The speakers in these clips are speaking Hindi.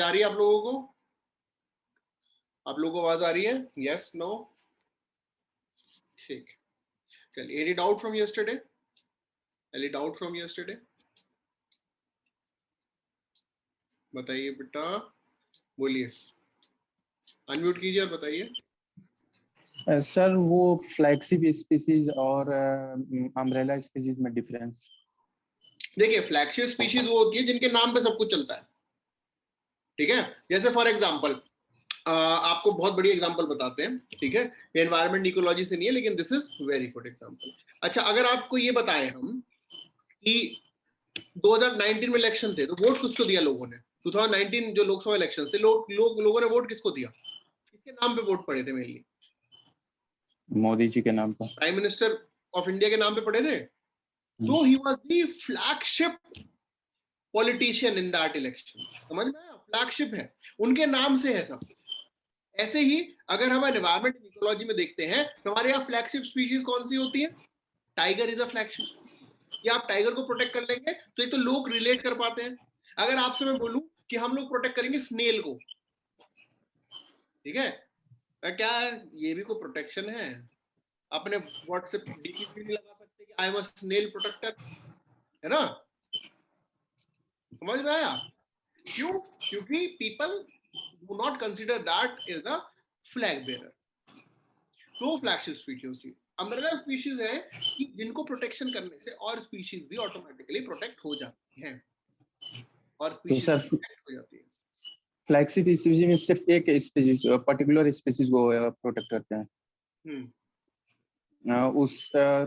आ रही है आप लोगों को? आप लोगों को आवाज आ रही है? Yes, no? ठीक, चलिए। Any doubt from yesterday? Any doubt from yesterday? बताइए बेटा, बोलिए, अनम्यूट कीजिए और बताइए। सर वो फ्लैगशिप स्पीसीज और अम्ब्रेला स्पीसीज में डिफरेंस? देखिए, फ्लैगशिप स्पीशीज वो होती है जिनके नाम पे सब कुछ चलता है, ठीक है। जैसे फॉर एग्जांपल, आपको बहुत बड़ी एग्जांपल बताते हैं, ठीक है। ये एनवायरमेंट इकोलॉजी से नहीं है, लेकिन this is very good example. अच्छा, अगर आपको ये बताएं हम कि 2019 में इलेक्शन थे, तो वोट किसको दिया लोगों ने? 2019 जो लोकसभा इलेक्शन थे, लोगों ने वोट किसको दिया? किसके नाम पे वोट पड़े थे मेनली? मोदी जी के नाम पर। प्राइम मिनिस्टर ऑफ इंडिया के नाम पे पड़े थे। तो he was the flagship politician in that election. समझ में आया? फ्लैगशिप है, उनके नाम से है सब। ऐसे ही अगर हम एनवायरमेंट इकोलॉजी में देखते हैं, तो हमारे यहाँ फ्लैगशिप स्पीशीज कौन सी होती है? Tiger is a flagship. या आप टाइगर को प्रोटेक्ट कर लेंगे तो एक तो लोग रिलेट कर पाते हैं। अगर आपसे मैं बोलूं कि हम लोग प्रोटेक्ट करेंगे स्नेल को, ठीक है, क्या है ये भी कोई प्रोटेक्शन है? अपने व्हाट्सएप डीपी नहीं लगा सकते कि I am a snail protector, है ना? समझ में आया? क्यों? क्योंकि people do not consider that is a flag bearer. तो फ्लैगशिप स्पीशीज होती है। अम्ब्रेला स्पीशीज है कि जिनको प्रोटेक्शन करने से और स्पीशीज भी ऑटोमेटिकली प्रोटेक्ट हो जाती हैं, और तो स्पीशीज सर प्रोटेक्ट हो जाती है। फ्लैगशिप स्पीसीज में सिर्फ एक स्पीसीज, पर्टिकुलर स्पीसीज को प्रोटेक्ट करते हैं।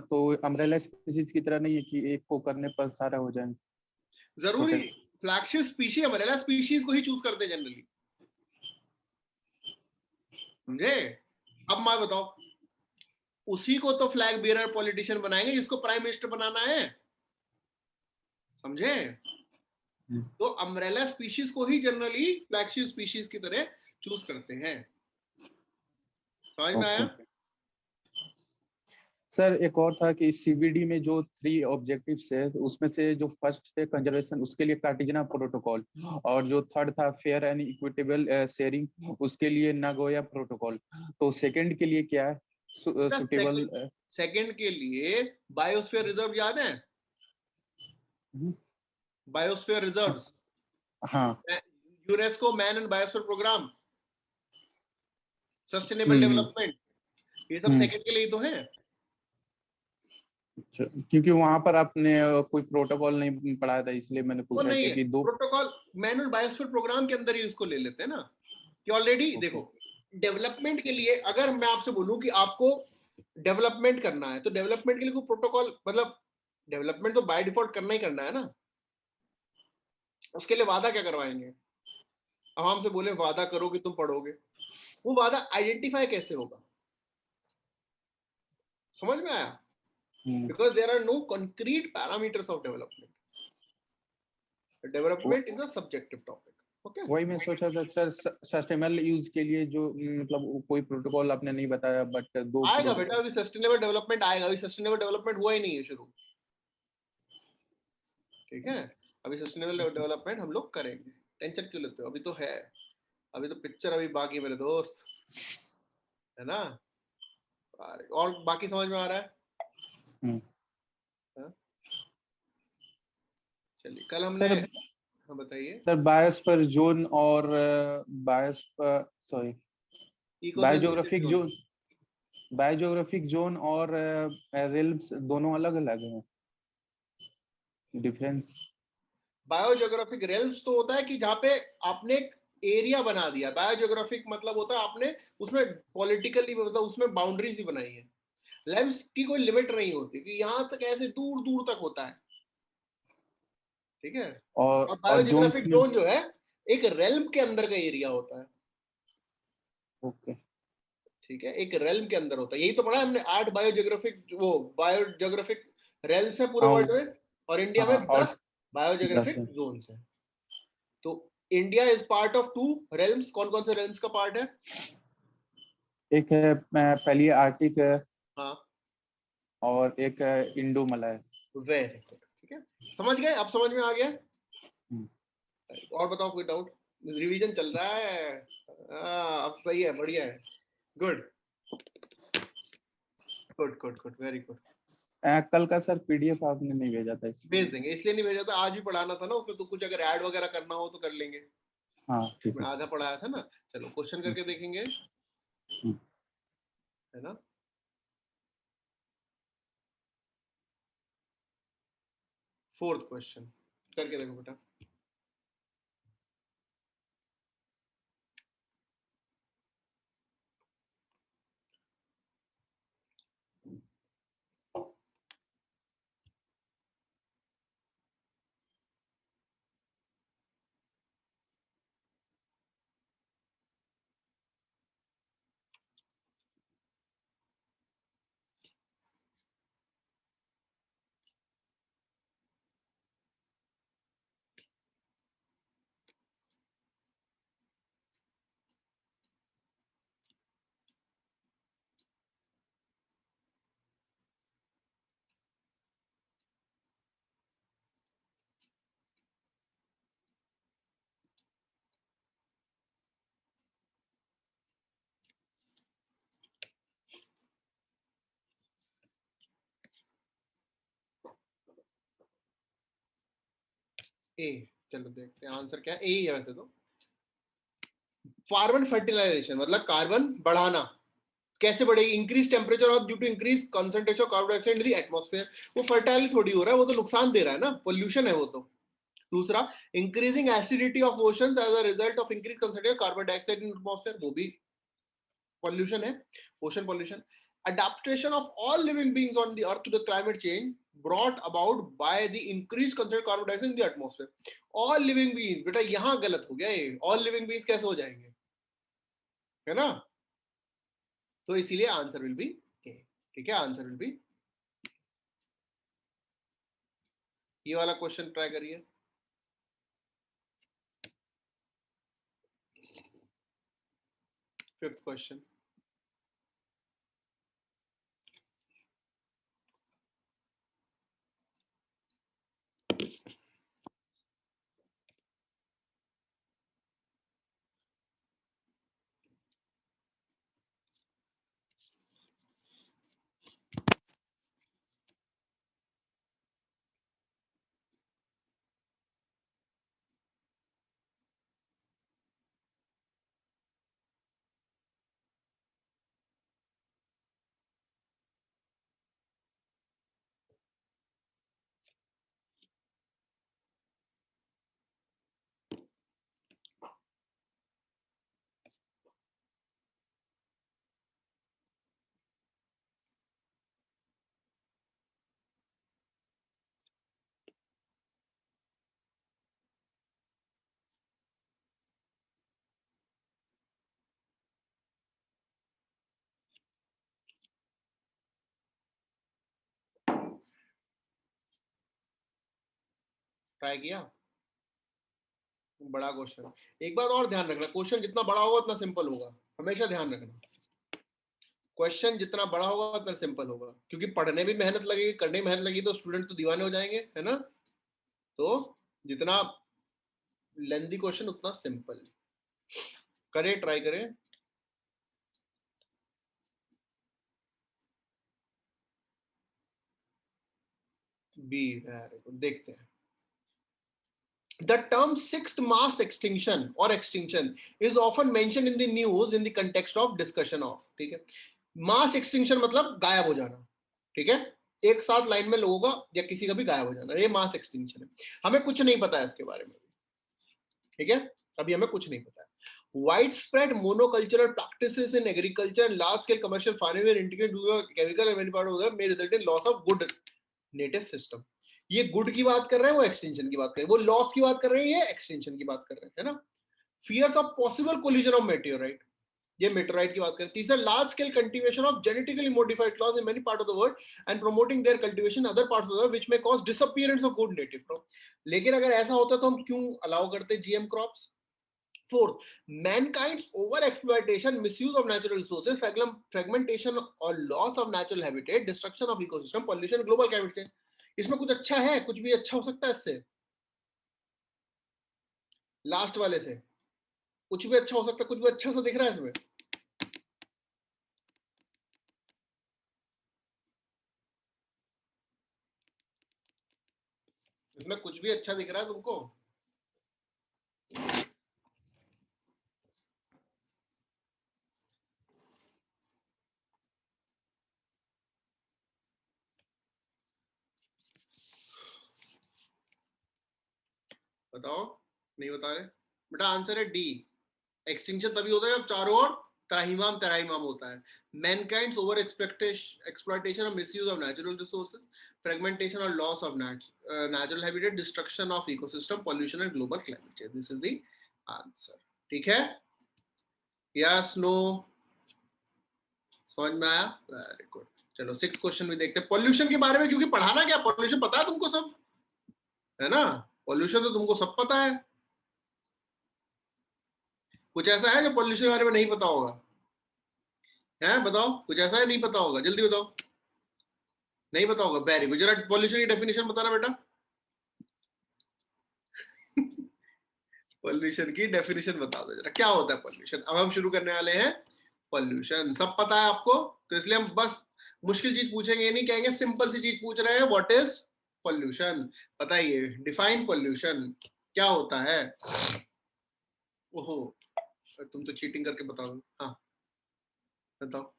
तो अम्ब्रेला स्पीसीज की तरह नहीं है कि एक को करने पर सारा हो जाए जरूरी protect. Flagship species umbrella species को ही चूज करते हैं जनरली, समझे? अब मैं बताओ, उसी को तो फ्लैग बेरर पॉलिटिशियन बनाएंगे जिसको प्राइम मिनिस्टर बनाना है, समझे? तो अम्ब्रेला स्पीशीज को ही जनरली फ्लैगशिप स्पीशीज की तरह चूज करते हैं। समझ में आया? सर एक और था कि सीबीडी में जो 3 ऑब्जेक्टिव्स है, उसमें से जो फर्स्ट थे कंजर्वेशन, उसके लिए कार्टिजना प्रोटोकॉल, और जो थर्ड था फेयर एंड इक्विटेबल शेयरिंग, उसके लिए नागोया प्रोटोकॉल। तो सेकंड के लिए क्या है सुटेबल? सेकंड के लिए बायोस्फीयर रिजर्व याद है? बायोस्फीयर रिजर्व्स, हाँ। UNESCO man and biosphere programme, sustainable development, ये सब सेकंड के लिए ही तो है। क्योंकि वहां पर आपने कोई प्रोटोकॉल नहीं पढ़ाया था, इसलिए मैंने वो पूछा, नहीं है क्योंकि दो protocol, man and biosphere programme के अंदर ही उसको ले लेते हैं ना, कि ऑलरेडी देखो डेवलपमेंट के लिए अगर मैं आपसे बोलूं कि आपको डेवलपमेंट करना है, तो डेवलपमेंट के लिए कोई प्रोटोकॉल, मतलब डेवलपमेंट तो बाय डिफॉल्ट करना ही करना है ना। उसके लिए वादा क्या करवाएंगे? अब हमसे बोले वादा करो कि तुम पढ़ोगे, वो वादा आइडेंटिफाई कैसे होगा? समझ में आया? Because there are no concrete parameters of development. Development is a subjective topic. Okay, वही मैं सोचा था सर, सस्टेनेबल यूज के लिए जो मतलब कोई प्रोटोकॉल आपने नहीं बताया, बट दो आएगा बेटा, अभी सस्टेनेबल डेवलपमेंट आएगा, अभी सस्टेनेबल डेवलपमेंट हुआ ही नहीं है शुरू, ठीक है। अभी सस्टेनेबल डेवलपमेंट हम लोग करेंगे, टेंशन क्यों लेते हो? अभी तो है, अभी तो पिक्चर अभी बाकी मेरे दोस्त, है ना? और बाकी समझ में आ रहा है? चलिए, कल हमने सर हाँ बताइए। सर बायोस्फीयर जोन और sorry biogeographic zone, zone, biogeographic zone और रिल्स दोनों अलग अलग हैं, डिफरेंस? बायोजियोग्राफिक रेल्व्स तो होता है कि जहाँ पे आपने एक एरिया बना दिया। बायोजियोग्राफिक मतलब होता है आपने उसमें पॉलिटिकली, मतलब उसमें बाउंड्रीज भी बनाई है। लेम्स की कोई लिमिट नहीं होती कि यहाँ तक, ऐसे दूर दूर तक होता है, ठीक है। और और जोन्स बायोजियोग्राफिक में? जोन जो है एक रेल्म के अंदर का एरिया होता है, ओके। ठीक है, एक रेल्म के अंदर होता है। यही तो पढ़ा है हमने, 8 बायोजियोग्राफिक, वो बायोजियोग्राफिक रेल्स है पूरे हाँ वर्ल्ड में, और इंडिया में हाँ, और 10 10 बायोजियोग्राफिक है। जोन्स है। तो India is part of 2 realms. कौन कौन से रेल्म्स का पार्ट है? एक है पहली आर्टिक है, हाँ, और एक है इंडो मलय। वेरी गुड, ठीक है, समझ गए? अब समझ में आ गया? और बताओ, कोई डाउट? रिवीजन चल रहा है। अब सही है, बढ़िया है। Good good good good, very good. कल का सर पीडीएफ आपने नहीं भेजा था भेज देंगे, इसलिए नहीं भेजा था, आज भी पढ़ाना था ना उसमें, तो कुछ अगर ऐड वगैरह करना हो तो कर लेंगे। हाँ ठीक मैं है। आधा पढ़ाया था ना। चलो क्वेश्चन करके देखेंगे, है ना। फोर्थ क्वेश्चन करके देखो बेटा। ए, चलो देखते हैं आंसर क्या है। ए ही है वैसे तो। कार्बन फर्टिलाइजेशन मतलब कार्बन बढ़ाना। कैसे बढ़ेगी? इंक्रीज टेम्परेचर और due to increase concentration of carbon dioxide in the atmosphere. वो फर्टाइल थोड़ी हो रहा है, वो तो नुकसान दे रहा है ना, पोल्यूशन है वो तो। दूसरा, increasing acidity of oceans as a result of increase concentration carbon dioxide in atmosphere, वो भी pollution है, ocean pollution. Adaptation of all living beings on the earth to the climate change brought about by the increased concentrated carbon dioxide in the atmosphere. All living beings, बेटा यहाँ गलत हो गया ये, all living beings कैसे हो जाएंगे, है ना। तो इसीलिए आंसर विल बी ए। ठीक है, आंसर विल बी। ये वाला क्वेश्चन ट्राई करिए। Fifth question. ट्राई किया, बड़ा क्वेश्चन। एक बात और ध्यान रखना, क्वेश्चन जितना बड़ा होगा उतना सिंपल होगा, हमेशा ध्यान रखना। क्वेश्चन जितना बड़ा होगा उतना सिंपल होगा, क्योंकि पढ़ने में मेहनत लगेगी, करने में मेहनत लगेगी, तो स्टूडेंट तो दीवाने हो जाएंगे, है ना। तो जितना लेंदी क्वेश्चन उतना सिंपल। करें, ट्राई करें। B, very good. देखते हैं। The term sixth mass extinction or extinction is often mentioned in the news in the context of discussion of, ठीक है। मास एक्सटिंक्शन मतलब गायब हो जाना, ठीक है। एक साथ लाइन में लोगों का या किसी का भी गायब हो जाना, ये मास एक्सटिंक्शन है। हमें कुछ नहीं पता है इसके बारे में, ठीक है। अभी हमें कुछ नहीं पता है। Widespread monocultural practices in agriculture and large-scale commercial farming were integrated into the chemical and many parts of the may result in loss of good native system. ये गुड की बात कर रहे हैं, वो एक्सटेंशन की बात कर रहे हैं, वो लॉस की बात कर रहे हैं, ये एक्सटेंशन की बात कर रहे हैं, है ना। Fears of possible collision of meteorite, ये मेटेओराइट की बात कर रहे हैं। तीसरा, large scale cultivation of genetically modified plants in many part of the world and promoting their cultivation other parts of the world which may cause disappearance of good native crop. लेकिन अगर ऐसा होता तो हम क्यों अलाउ करते GM crops. Fourth, mankind's over-exploitation, misuse of natural resources, fragmentation or loss of natural habitat, destruction of ecosystem, pollution, global climate change. इसमें कुछ अच्छा है? कुछ भी अच्छा हो सकता है इससे? लास्ट वाले से कुछ भी अच्छा हो सकता है, कुछ भी अच्छा सा दिख रहा है इसमें? इसमें कुछ भी अच्छा दिख रहा है तुमको? बताओ, नहीं बता रहे बेटा। आंसर है डी। एक्सटिंक्शन तभी होता है जब चारों ओर त्राहिमाम तराहिमाम होता है। मैनकाइंड्स ओवर एक्सप्लॉइटेशन और misuse of natural resources, fragmentation और loss of natural habitat, destruction of ecosystem, pollution and global climate change. This is the answer. ठीक है, यस नो, समझ में आया? Very good. चलो 6 क्वेश्चन भी देखते हैं पॉल्यूशन के बारे में, क्योंकि पढ़ाना क्या, पॉल्यूशन पता है तुमको सब, है ना? पॉल्यूशन तो तुमको सब पता है। कुछ ऐसा है जो पॉल्यूशन के बारे में नहीं पता होगा? है, बताओ, कुछ ऐसा है नहीं पता होगा? जल्दी बताओ। नहीं पता होगा, वेरी गुड। जरा पॉल्यूशन की डेफिनेशन बताना बेटा। पॉल्यूशन की डेफिनेशन बता दो जरा, क्या होता है पॉल्यूशन। अब हम शुरू करने वाले हैं। पॉल्यूशन सब पता है आपको, तो इसलिए हम बस मुश्किल चीज पूछेंगे नहीं, कहेंगे सिंपल सी चीज पूछ रहे हैं, व्हाट इज पॉल्यूशन। बताइए, डिफाइन पॉल्यूशन क्या होता है। ओहो, तुम तो चीटिंग करके बताओ। हाँ बताओ,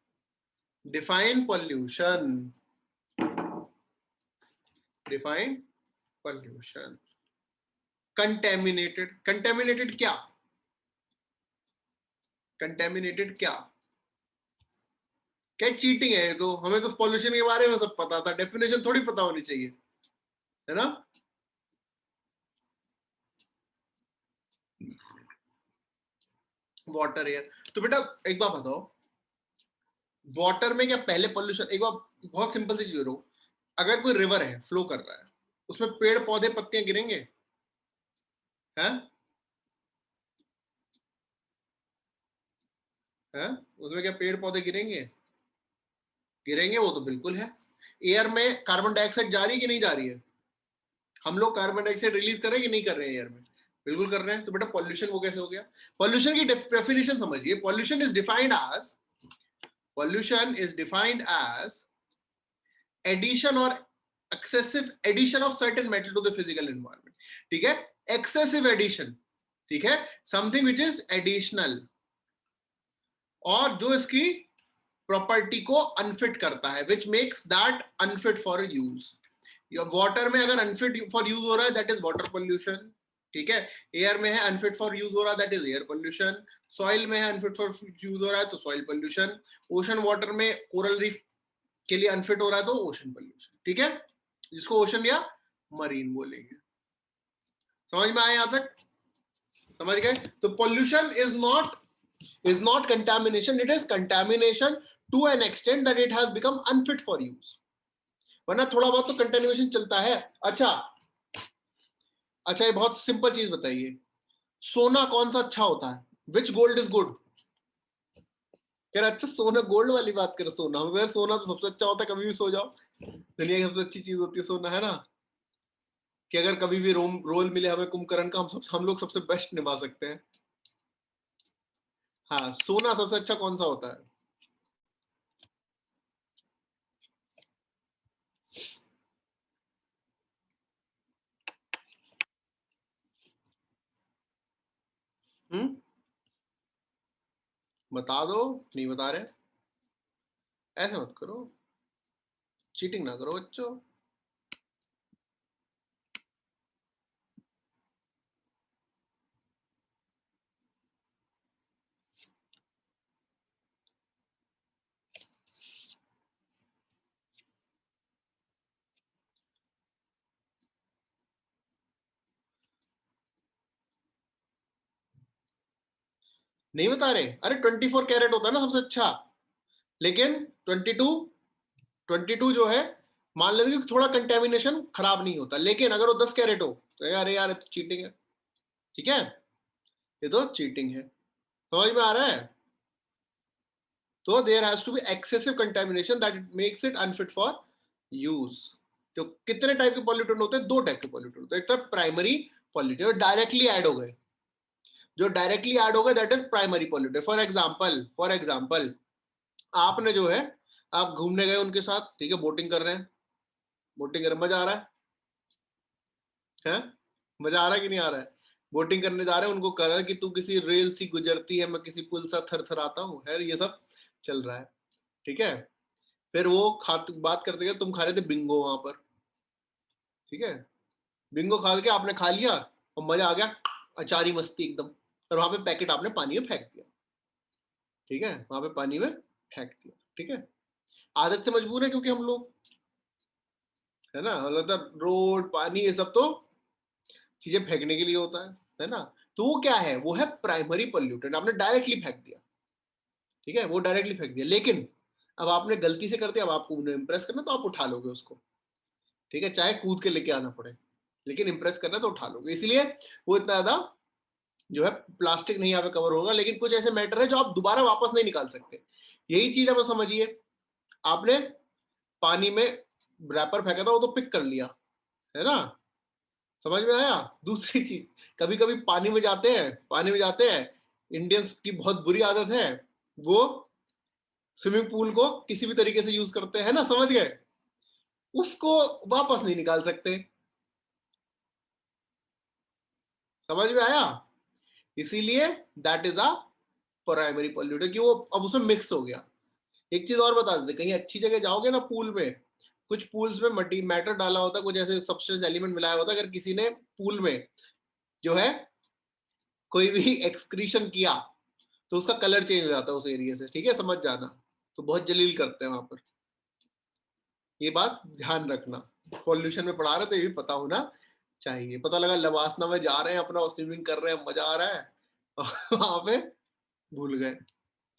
define pollution. Define pollution. Contaminated, contaminated क्या, कंटेमिनेटेड क्या? क्या चीटिंग है ये? तो हमें तो पॉल्यूशन के बारे में सब पता था, डेफिनेशन थोड़ी पता होनी चाहिए, है ना? Water, air. तो बेटा एक बात बताओ, वाटर में क्या पहले पॉल्यूशन, एक बार बहुत सिंपल सी चीज करो, अगर कोई रिवर है फ्लो कर रहा है, उसमें पेड़ पौधे पत्तियां गिरेंगे? हैं? हैं? उसमें क्या पेड़ पौधे गिरेंगे? गिरेंगे, वो तो बिल्कुल है। एयर में कार्बन डाइऑक्साइड जा रही है कि नहीं जा रही है? हम लोग कार्बन डाइऑक्साइड रिलीज कर रहे हैं कि नहीं कर रहे हैं एयर में? बिल्कुल कर रहे हैं। तो बेटा पॉल्यूशन वो कैसे हो गया? पॉल्यूशन की डेफिनेशन समझिए। Pollution is defined as addition और excessive addition of certain metal to the physical environment. ठीक है, एक्सेसिव एडिशन, ठीक है, समथिंग विच इज एडिशनल, और जो इसकी प्रॉपर्टी को अनफिट करता है, which makes that unfit for use. Water में अगर अनफिट फॉर यूज हो रहा है, दैट इज वाटर पोल्यूशन। ठीक है, एयर में है अनफिट फॉर यूज हो रहा है, that is air pollution. Soil में है अनफिट फॉर यूज हो रहा है, तो सॉइल पोल्यूशन। ओशन वाटर में कोरल रीफ के लिए अनफिट हो रहा है, तो ओशन पोल्यूशन। ठीक है, जिसको ओशन या मरीन बोलेंगे। समझ में आया? यहां तक समझ गए? तो pollution is not contamination, it is contamination to an extent that it has become unfit for use. वरना थोड़ा बहुत तो कंटामिनेशन चलता है। अच्छा, अच्छा ये बहुत सिंपल चीज बताइए, सोना कौन सा अच्छा होता है? विच गोल्ड इज गुड? कह रहे अच्छा सोना, गोल्ड वाली बात कर, सोना सोना तो सबसे अच्छा होता है, कभी भी सो जाओ, दुनिया की सबसे अच्छी चीज होती है सोना, है ना? कि अगर कभी भी रोल मिले हमें कुंभकर्ण का, हम लोग सबसे बेस्ट निभा सकते हैं। हाँ, सोना सबसे अच्छा कौन सा होता है? हम्म, बता दो। नहीं बता रहे, ऐसे मत करो, चीटिंग ना करो बच्चों। नहीं बता रहे? अरे 24 कैरेट होता है ना सबसे अच्छा, लेकिन 22 जो है, मान लेते कि थोड़ा कंटेमिनेशन खराब नहीं होता, लेकिन अगर वो 10 कैरेट हो तो अरे यार ये तो चीटिंग है। ठीक है, ये तो चीटिंग है। समझ में आ रहा है? तो there has to be excessive contamination that it makes it unfit for use. तो कितने टाइप के पॉल्यूटेंट होते हैं? 2 टाइप के पॉल्यूटेंट होते हैं। एक तो प्राइमरी पॉल्यूटेंट, डायरेक्टली ऐड हो गए, जो डायरेक्टली ऐड होगा that is primary pollutant. For example आपने जो है, आप घूमने गए उनके साथ, ठीक है, बोटिंग कर रहे हैं, मजा आ रहा है? मजा आ रहा है कि नहीं आ रहा है? बोटिंग करने जा रहे हैं, उनको कह रहा है कि तू किसी रेल सी गुजरती है, मैं किसी पुल सा थर थर आता हूँ, है ये सब चल रहा है, ठीक है। फिर वो बात करते गए, तुम खा रहे थे बिंगो वहां पर, ठीक है, बिंगो खा के आपने खा लिया और मजा आ गया, अचारी मस्ती एकदम, और वहां पे पैकेट आपने पानी में फेंक दिया, ठीक है, वहां पे पानी में फेंक दिया, ठीक है। आदत से मजबूर है क्योंकि हम लोग, है ना, मतलब रोड पानी ये सब तो चीजें फेंकने के लिए होता है ना। तो वो क्या है, वो है प्राइमरी पोल्यूटेंट, आपने डायरेक्टली फेंक दिया, ठीक है, वो डायरेक्टली फेंक दिया। लेकिन अब आपने गलती से कर दिया, अब आपको उन्हें इंप्रेस करना तो आप उठा लोगे उसको, ठीक है, चाहे कूद के लेके आना पड़े, लेकिन इंप्रेस करना तो उठा लोगे। इसलिए वो इतना ज्यादा जो है प्लास्टिक नहीं यहाँ पे कवर होगा। लेकिन कुछ ऐसे मैटर है जो आप दोबारा वापस नहीं निकाल सकते। यही चीज आप समझिए, आपने पानी में रैपर फेंका था, वो तो पिक कर लिया, है ना, समझ में आया। दूसरी चीज, कभी कभी पानी में जाते हैं, इंडियंस की बहुत बुरी आदत है, वो स्विमिंग पूल को किसी भी तरीके से यूज करते हैं ना, समझ गए, उसको वापस नहीं निकाल सकते, समझ में आया। इसीलिए that is a primary polluter, कि वो अब उसमें मिक्स हो गया। एक चीज और बता देते, कहीं अच्छी जगह जाओगे ना पूल में, कुछ पूल्स में मटी मैटर डाला होता है, कुछ ऐसे सब्सटेंस एलिमेंट मिलाया होता है। अगर किसी ने पूल में जो है कोई भी एक्सक्रीशन किया तो उसका कलर चेंज हो जाता है उस एरिया से, ठीक है, समझ जाना। तो बहुत जलील करते हैं वहां पर, ये बात ध्यान रखना। पॉल्यूशन में पढ़ा रहे तो ये भी पता होना चाहिए। पता लगा लवासना में जा रहे हैं, अपना स्विमिंग कर रहे हैं, मजा आ रहा है, वहां पे भूल गए,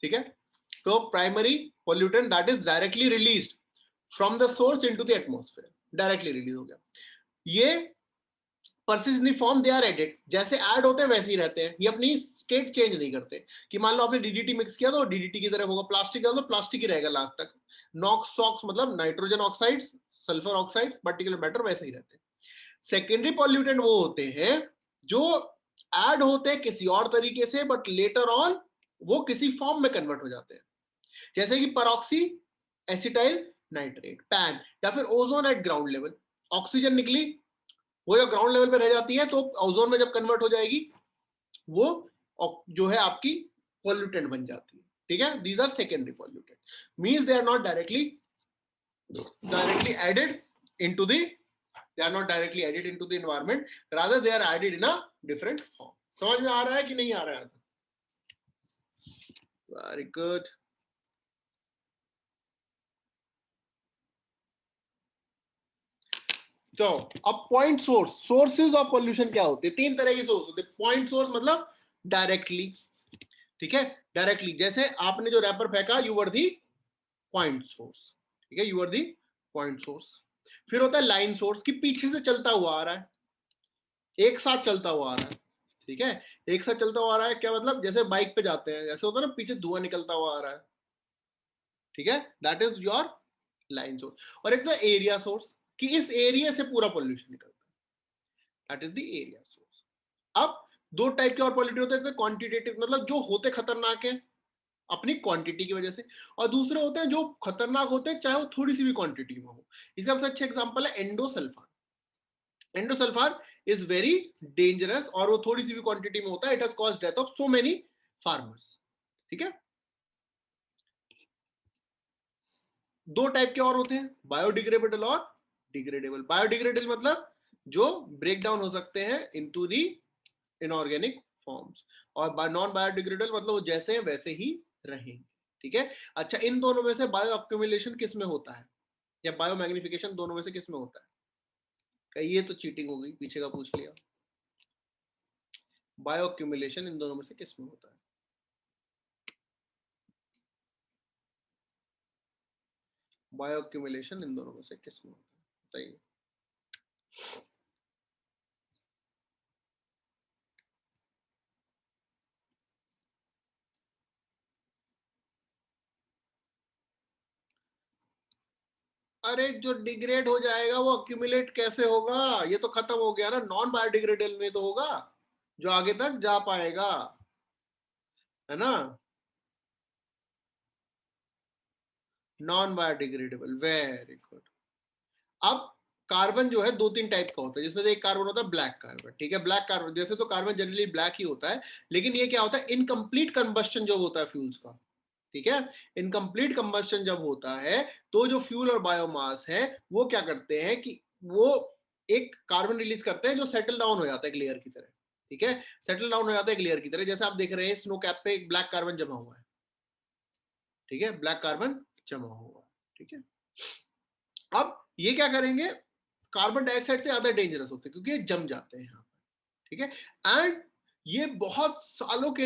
ठीक है। तो primary pollutant that is directly released from the source into the atmosphere, directly release हो गया। ये परसिस्टली फॉर्म, दे आर एडेड, जैसे ऐड होते हैं वैसे ही रहते हैं, ये अपनी स्टेट चेंज नहीं करते। कि मान लो आपने डीडीटी मिक्स किया तो डीडीटी की तरह होगा, प्लास्टिक डाल दो प्लास्टिक ही रहेगा लास्ट तक। नॉक्स सॉक्स मतलब nitrogen oxides, sulphur oxides, particular matter वैसे ही रहते हैं। सेकेंडरी पॉल्यूटेंट वो होते हैं जो ऐड होते हैं किसी और तरीके से, बट लेटर ऑन वो किसी फॉर्म में कन्वर्ट हो जाते हैं। जैसे कि परऑक्सी एसिटाइल नाइट्रेट, पैन, या फिर ozone eight ground level, oxygen निकली, वो जब ग्राउंड लेवल पे रह जाती है तो ओजोन में जब कन्वर्ट हो जाएगी वो जो है आपकी पॉल्यूटेंट बन जाती है, ठीक है। These are secondary pollutant, means they are not directly added into the, they are not directly added into the environment, rather they are added in a different form। समझ में आ रहा है कि नहीं आ रहा है? Very good. तो अब point source, sources of pollution क्या होते हैं? तीन तरह के सोर्स होते हैं। पॉइंट सोर्स मतलब डायरेक्टली, ठीक है, डायरेक्टली, जैसे आपने जो रैपर फेंका, you were the point source, ठीक है, you are the point source. फिर होता है लाइन सोर्स, की पीछे से चलता हुआ आ रहा है, एक साथ चलता हुआ आ रहा है, ठीक है, एक साथ चलता हुआ आ रहा है। क्या मतलब, जैसे बाइक पे जाते हैं, जैसे होता है ना, पीछे धुआं निकलता हुआ आ रहा है, ठीक है, that is your line source. और एक तो एरिया सोर्स, कि इस एरिया से पूरा पोल्यूशन निकलता है, that is the area source. अब दो टाइप के और पोल्यूटेंट होते हैं, क्वांटिटेटिव मतलब जो होते खतरनाक है अपनी क्वांटिटी की वजह से, और दूसरे होते हैं जो खतरनाक होते हैं चाहे वो थोड़ी सी भी क्वांटिटी में हो। इसका सबसे अच्छा एग्जांपल है endosulfan. Endosulfan is very dangerous, और वो थोड़ी सी भी क्वांटिटी में होता है, it has caused death of so many farmers, ठीक है। दो टाइप के और होते हैं, बायोडिग्रेडेबल और डिग्रेडेबल। बायोडिग्रेडेबल मतलब जो ब्रेक डाउन हो सकते हैं इनटू दी इनऑर्गेनिक फॉर्म्स, और नॉन बायोडिग्रेडेबल मतलब वो जैसे हैं वैसे ही रहेंगे, ठीक है। अच्छा, इन दोनों में से बायो अक्यूमुलेशन किस में होता है, या बायो मैग्निफिकेशन, दोनों में से किस में होता है? ये तो चीटिंग हो गई, पीछे का पूछ लिया। बायो अक्यूमुलेशन इन दोनों में से किस में होता है? बायो अक्यूमुलेशन इन दोनों में से किस में होता है, बताइए। अरे जो डिग्रेड हो जाएगा वो अक्यूमुलेट कैसे होगा? ये तो खत्म हो गया ना, नॉन बायोडिग्रेडेबल में तो होगा। जो आगे तक जा पाएगा, है ना। Non biodegradable, very good. अब कार्बन जो है 2-3 टाइप का होता है, जिसमें से एक कार्बन होता है ब्लैक कार्बन, ठीक है। ब्लैक कार्बन जैसे तो कार्बन जनरली ब्लैक ही होता है, लेकिन ये क्या होता है, इनकम्प्लीट कंबस्शन जो होता है फ्यूल्स का, ठीक है। इनकम्प्लीट कंबस्शन जब होता है तो जो फ्यूल और बायोमास है वो क्या करते हैं कि वो एक कार्बन रिलीज करते हैं जो सेटल डाउन हो जाता है एक लेयर की तरह, ठीक है। सेटल डाउन हो जाता है एक लेयर की तरह, जैसे आप देख रहे हैं स्नो कैप पे एक ब्लैक कार्बन जमा हुआ है, ठीक है, ब्लैक कार्बन जमा हुआ है, ठीक है। अब ये क्या करेंगे, कार्बन डाइऑक्साइड से ज्यादा डेंजरस होते हैं क्योंकि ये जम जाते हैं यहाँ पर, ठीक है। एंड ये बहुत सालों के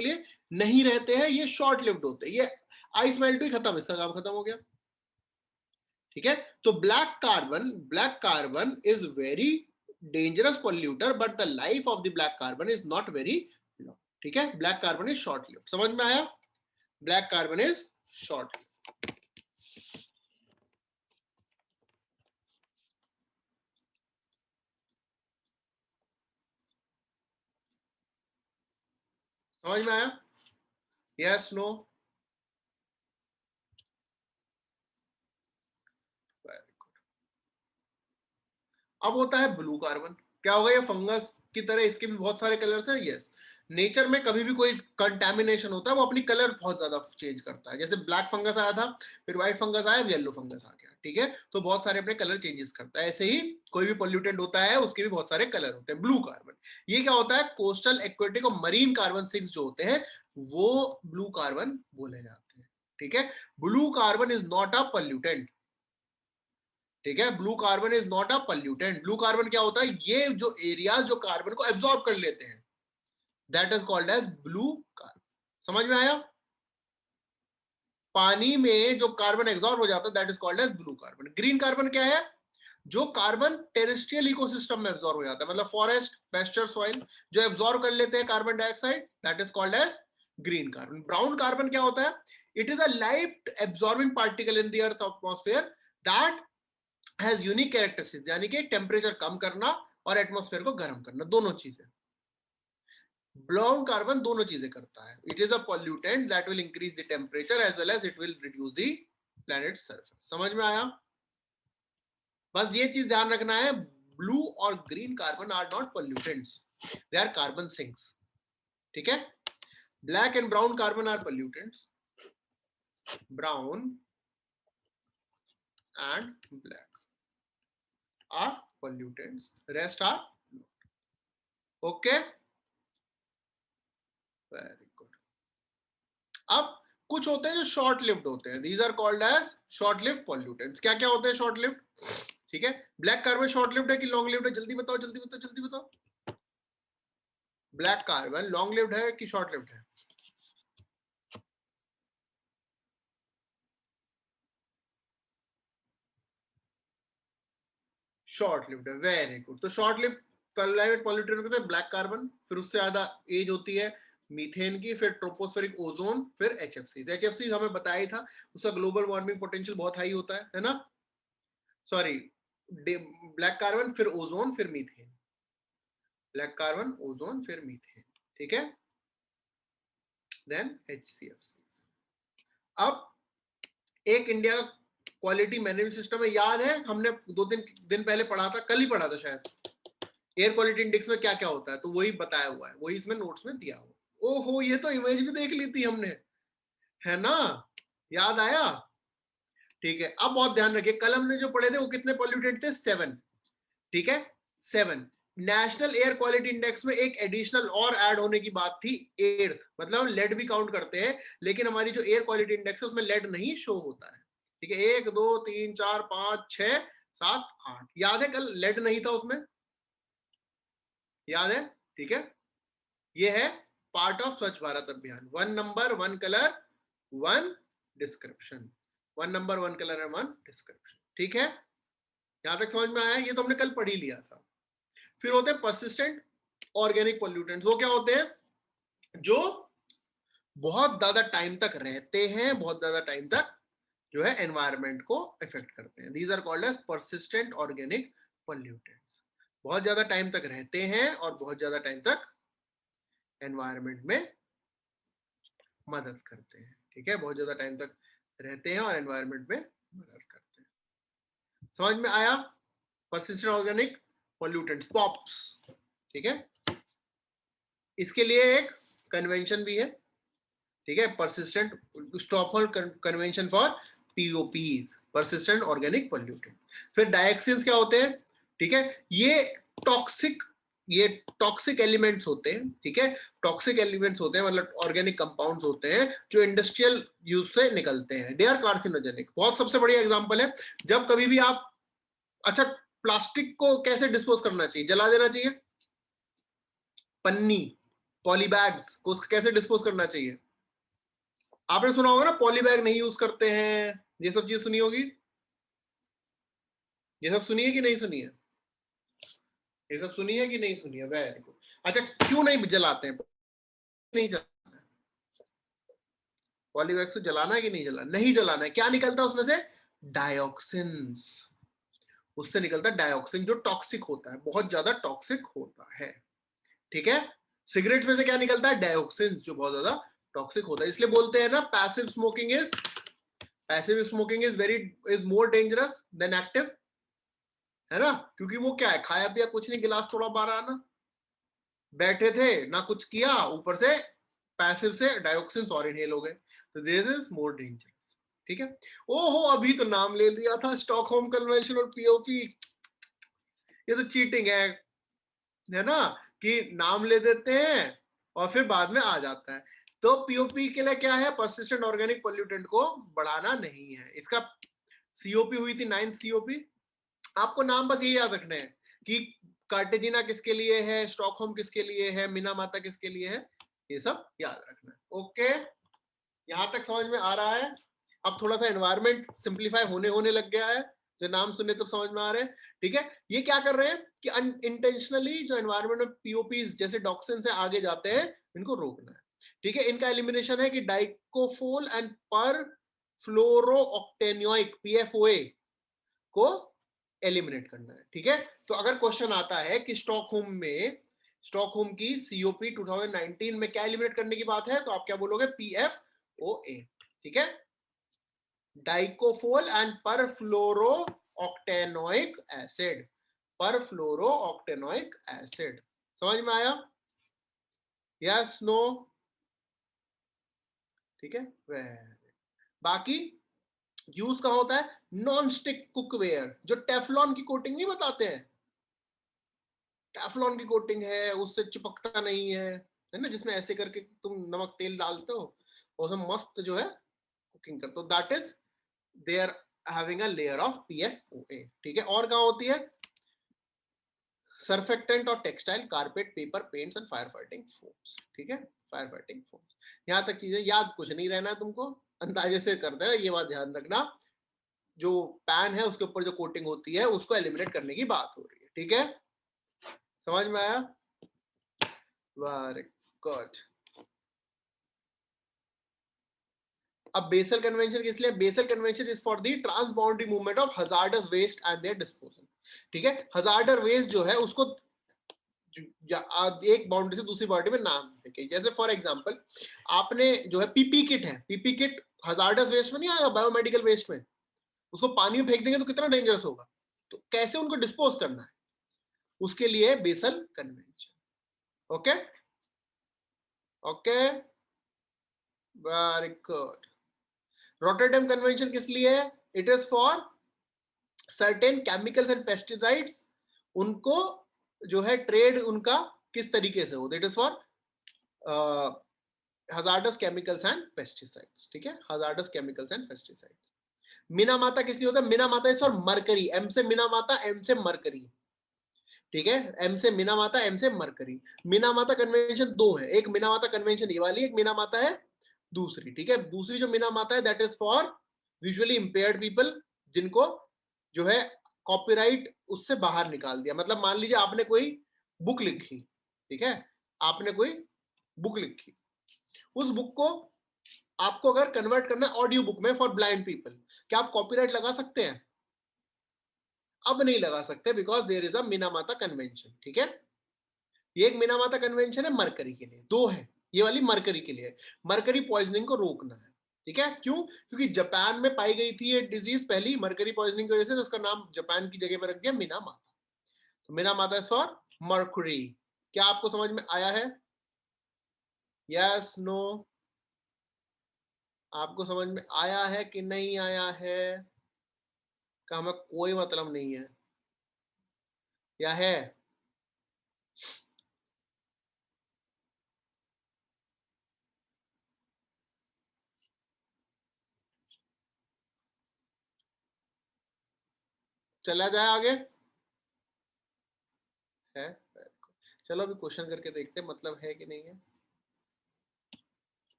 लिए नहीं रहते हैं, ये शॉर्ट लिव्ड होते हैं, ये आइस मेल्ट ही खत्म, इसका काम खत्म हो गया, ठीक है। तो black carbon is very dangerous polluter, but the life of the black carbon is not very long, ठीक है। Black carbon is short lived, समझ में आया। ब्लैक कार्बन इज शॉर्ट, समझ में आया, यस नो। अब होता है ब्लू कार्बन, क्या होगा, ये फंगस की तरह, इसके भी बहुत सारे कलर्स हैं, यस। नेचर में कभी भी कोई कंटेमिनेशन होता है वो अपनी कलर बहुत ज्यादा चेंज करता है, जैसे ब्लैक फंगस आया था, फिर व्हाइट फंगस आया, येलो फंगस आ गया, ठीक है। तो बहुत सारे अपने कलर चेंजेस करता है, ऐसे ही कोई भी पॉल्यूटेंट होता है उसके भी बहुत सारे कलर होते हैं। ब्लू कार्बन ये क्या होता है, कोस्टल, एक्वेटिक और मरीन कार्बन 6 जो होते हैं वो ब्लू कार्बन बोले जाते हैं, ठीक है। Blue carbon is not a pollutant, ठीक है। Blue carbon is not a pollutant. Blue carbon क्या होता है, ये जो एरियाज जो कार्बन को एब्जॉर्ब कर लेते हैं, that is called as blue carbon, समझ में आया। पानी में जो कार्बन एब्जॉर्ब हो जाता है that is called as blue carbon. Green carbon क्या है, जो कार्बन टेरेस्ट्रियल इकोसिस्टम में एब्जॉर्ब हो जाता है, मतलब फॉरेस्ट, पेस्चर, सॉइल, जो एब्जॉर्ब कर लेते हैं carbon dioxide, that is called as green carbon. Brown carbon क्या होता है, it is a light absorbing particle in the earth atmosphere that has unique characteristics, यानी कि टेम्परेचर कम करना और एटमॉस्फेयर को गर्म करना, दोनों चीजें। ब्राउन कार्बन दोनों चीजें करता है। It is a pollutant that will increase the temperature as well as it will reduce the planet surface, समझ में आया। बस ये चीज ध्यान रखना है, ब्लू और green carbon are not pollutants, they are carbon sinks, ठीक है। Black and brown carbon are pollutants, brown and black are pollutants, rest are okay, very good। अब कुछ होते हैं जो शॉर्ट लिव्ड होते हैं, these are called as short lived pollutants। क्या क्या होते हैं शॉर्ट लिव्ड, ठीक है। ब्लैक कार्बन शॉर्ट लिव्ड है कि लॉन्ग लिव्ड है, जल्दी बताओ जल्दी बताओ जल्दी बताओ। ब्लैक कार्बन लॉन्ग लिव्ड है कि शॉर्ट लिव्ड है, शॉर्ट लिव्ड है, वेरी गुड। तो शॉर्ट लिव्ड क्लाइमेट पॉल्यूटेंट होते हैं ब्लैक कार्बन, फिर उससे ज्यादा एज होती है मीथेन की, फिर ट्रोपोस्फेरिक ओजोन, फिर एचएफसी। एचएफसी हमें बताया ही था, उसका ग्लोबल वार्मिंग पोटेंशियल बहुत हाई होता है ना। सॉरी, ब्लैक कार्बन फिर ओजोन फिर मीथेन, ब्लैक कार्बन ओजोन फिर मीथेन, ठीक है, देन HCFC। अब एक इंडिया का क्वालिटी मैनेजमेंट सिस्टम है, याद है हमने 2-3 दिन पहले पढ़ा था, कल ही पढ़ा था शायद, एयर क्वालिटी इंडेक्स में क्या क्या होता है, तो वही बताया हुआ है, वही इसमें नोट्स में दिया हुआ। ओहो, ये तो इमेज भी देख ली थी हमने, है ना, याद आया, ठीक है। अब बहुत ध्यान रखिए, कल हमने जो पढ़े थे वो कितने पॉल्यूटेंट थे, 7, ठीक है, 7। नेशनल एयर क्वालिटी इंडेक्स में एक एडिशनल और ऐड होने की बात थी, 8th, मतलब हम लेड भी काउंट करते हैं, लेकिन हमारी जो एयर क्वालिटी इंडेक्स है उसमें लेड नहीं शो होता है, ठीक है। 1 2 3 4 5 6 7 8, याद है कल लेड नहीं था उसमें, याद है, ठीक है। ये है पार्ट ऑफ स्वच्छ भारत अभियान, 1 number 1 colour 1 description, 1 number 1 colour and 1 description, ठीक है। यहां तक समझ में आया, ये तो हमने कल पढ़ ही लिया था। फिर होते हैं परसिस्टेंट ऑर्गेनिक पॉल्यूटेंट्स, वो क्या होते हैं, जो बहुत ज्यादा टाइम तक रहते हैं, बहुत ज्यादा टाइम तक जो है एनवायरमेंट को इफेक्ट करते हैं, these are called as persistent organic pollutants. बहुत ज्यादा टाइम तक रहते हैं और बहुत ज्यादा टाइम तक एनवायरनमेंट में मदद करते हैं। ठीक है, बहुत ज्यादा टाइम तक रहते हैं और एनवायरनमेंट में मदद करते हैं। समझ में आया? Persistent organic pollutants, pops. ठीक है, इसके लिए एक कन्वेंशन भी है। ठीक है, persistent Stockholm convention for POPs, persistent organic pollutant. फिर डायऑक्सिन्स क्या होते हैं? ठीक है, ये टॉक्सिक एलिमेंट्स होते हैं। ठीक है, टॉक्सिक एलिमेंट्स होते हैं, मतलब ऑर्गेनिक कंपाउंड्स होते हैं जो इंडस्ट्रियल यूज से निकलते हैं। They are carcinogenic. बहुत सबसे बढ़िया एग्जांपल है, जब कभी भी आप, अच्छा, प्लास्टिक को कैसे डिस्पोज करना चाहिए? जला देना चाहिए। पन्नी, पॉली बैग्स को कैसे डिस्पोज करना चाहिए? आपने सुना होगा ना, पॉली बैग नहीं यूज करते हैं, ये सब चीज सुनी होगी। ये सब सुनी है कि नहीं सुनी है? ये सब सुनी है कि नहीं सुनी है? Very good. अच्छा, क्यों नहीं जलाते हैं? नहीं जलाना है पॉली बैग को, जलाना है कि नहीं जलाना? नहीं जलाना है। क्या निकलता है उसमें से? डायोक्सिन्स। उससे निकलता है डायोक्सिन, जो टॉक्सिक होता है, बहुत ज्यादा टॉक्सिक होता है। ठीक है, सिगरेट में से क्या निकलता है? डायोक्सिन, जो बहुत ज्यादा टॉक्सिक होता है। इसलिए बोलते हैं ना, passive smoking is more dangerous than active, है ना? क्योंकि वो क्या है, खाया पिया कुछ नहीं, गिलास थोड़ा बाहर आना, बैठे थे ना, कुछ किया, ऊपर से पैसिव से डायोक्सिन और इनहेल हो गए, तो दिस इज मोर डेंजरस। ठीक है, ओहो, अभी तो नाम ले लिया था, स्टॉकहोम कन्वेंशन और पीओपी। ये तो चीटिंग है ना, कि नाम ले देते हैं और फिर बाद में आ जाता है। तो पीओपी के लिए क्या है? परसिस्टेंट ऑर्गेनिक पोल्यूटेंट को बढ़ाना नहीं है। इसका सीओपी हुई थी 9th सीओपी। आपको नाम बस ये याद रखने हैं कि कार्टेजिना किसके लिए है, स्टॉकहोम किसके लिए है, मिनामाता किसके लिए है, ये सब याद रखना है। ओके, यहां तक समझ में आ रहा है? अब थोड़ा सा एनवायरमेंट सिंप्लीफाई होने लग गया है, जो नाम सुने तब समझ में आ रहे हैं। ठीक है, ये क्या कर रहे हैं कि अनइंटेंशनली जो एनवायरमेंट में पीओपीज जैसे टॉक्सिन से आगे जाते हैं, इनको रोकना है। ठीक है, इनका एलिमिनेशन है कि डाइकोफोल एंड पर फ्लोरोऑक्टेनोइक, पीएफओए, को एलिमिनेट करना है। ठीक है, तो अगर क्वेश्चन आता है कि स्टॉकहोम की सीओपी 2019 में क्या एलिमिनेट करने की बात है, तो आप क्या बोलोगे? पीएफओए। ठीक है, dicofol and perfluorooctanoic acid, perfluorooctanoic acid. समझ में आया? Yes, no? ठीक है, बाकी यूज कहां होता है? नॉन स्टिक कुकवेयर, जो टेफलॉन की कोटिंग नहीं बताते हैं, टेफलॉन की कोटिंग है, उससे चिपकता नहीं है ना, जिसमें ऐसे करके तुम नमक तेल डालते हो और उसमें मस्त जो है कुकिंग करते हो, that is they are having a layer of PFOA. ठीक है, और कहां होती है? सर्फेक्टेंट और textile, carpet, paper, paints and fire fighting foams. ठीक है, फायर फाइटिंग फोम्स। यहां तक चीजें याद कुछ नहीं रहना है तुमको, अंदाजे से कर देना, ये बात ध्यान रखना। जो पैन है उसके ऊपर जो कोटिंग होती है, उसको एलिमिनेट करने की बात हो रही है। ठीक है, समझ में आया? Very good. अब बेसल कन्वेंशन किस लिए? Basel convention is for the transboundary movement of hazardous waste and their disposal. ठीक है, हजार्डर वेस्ट जो है उसको एक बाउंड्री से दूसरी बाउंड्री में नाम देके, जैसे फॉर एग्जांपल आपने जो है पीपी किट है, पीपी किट हजार्डस वेस्ट में नहीं आएगा, बायोमेडिकल वेस्ट में। उसको पानी में फेंक देंगे तो कितना डेंजरस होगा, तो कैसे उनको डिस्पोज करना है, उसके लिए Basel convention. Okay okay, very good. Rotterdam convention किस लिए है? It is for certain chemicals and pesticides, उनको जो है ट्रेड उनका किस तरीके से हो, that is for hazardous chemicals and pesticides। ठीक है, hazardous chemicals and pesticides। मिनामाता किस लिए होता है? Minamata is for mercury, M से मिनामाता, एम से मरकरी। ठीक है, एम से मिनामाता, एम से मरकरी। मिनामाता कन्वेंशन दो है, एक मिनामाता कन्वेंशन ये वाली, एक मिनामाता है दूसरी। ठीक है, दूसरी जो मिनामाता है that is for visually impaired people, जिनको जो है कॉपीराइट उससे बाहर निकाल दिया। मतलब मान लीजिए आपने कोई बुक लिखी, ठीक है, आपने कोई बुक लिखी, उस बुक को आपको अगर कन्वर्ट करना है ऑडियो बुक में फॉर ब्लाइंड पीपल, क्या आप कॉपीराइट लगा सकते हैं? अब नहीं लगा सकते because there is a Minamata convention. ठीक है, ये एक मिनामाता कन्वेंशन है मरकरी के लिए, दो है, ये वाली मरकरी के लिए, मरकरी पॉइजनिंग को रोकना है। ठीक है, क्यों? क्योंकि जापान में पाई गई थी ये डिजीज पहली मरकरी पॉइजनिंग की वजह से, तो उसका नाम जापान की जगह पर रख दिया मिनामाता। तो मिनामाता इज फॉर मरकरी। क्या आपको समझ में आया है? Yes, no? आपको समझ में आया है कि नहीं आया है? का हमें कोई मतलब नहीं है या है? चला जाए आगे? है? चलो अभी क्वेश्चन करके देखते हैं मतलब है कि नहीं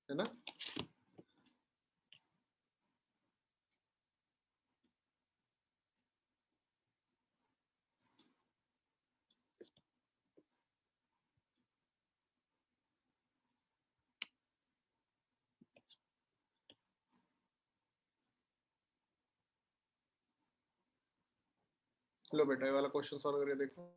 है ना? लो बेटा ये वाला क्वेश्चन सॉल्व करके देखो।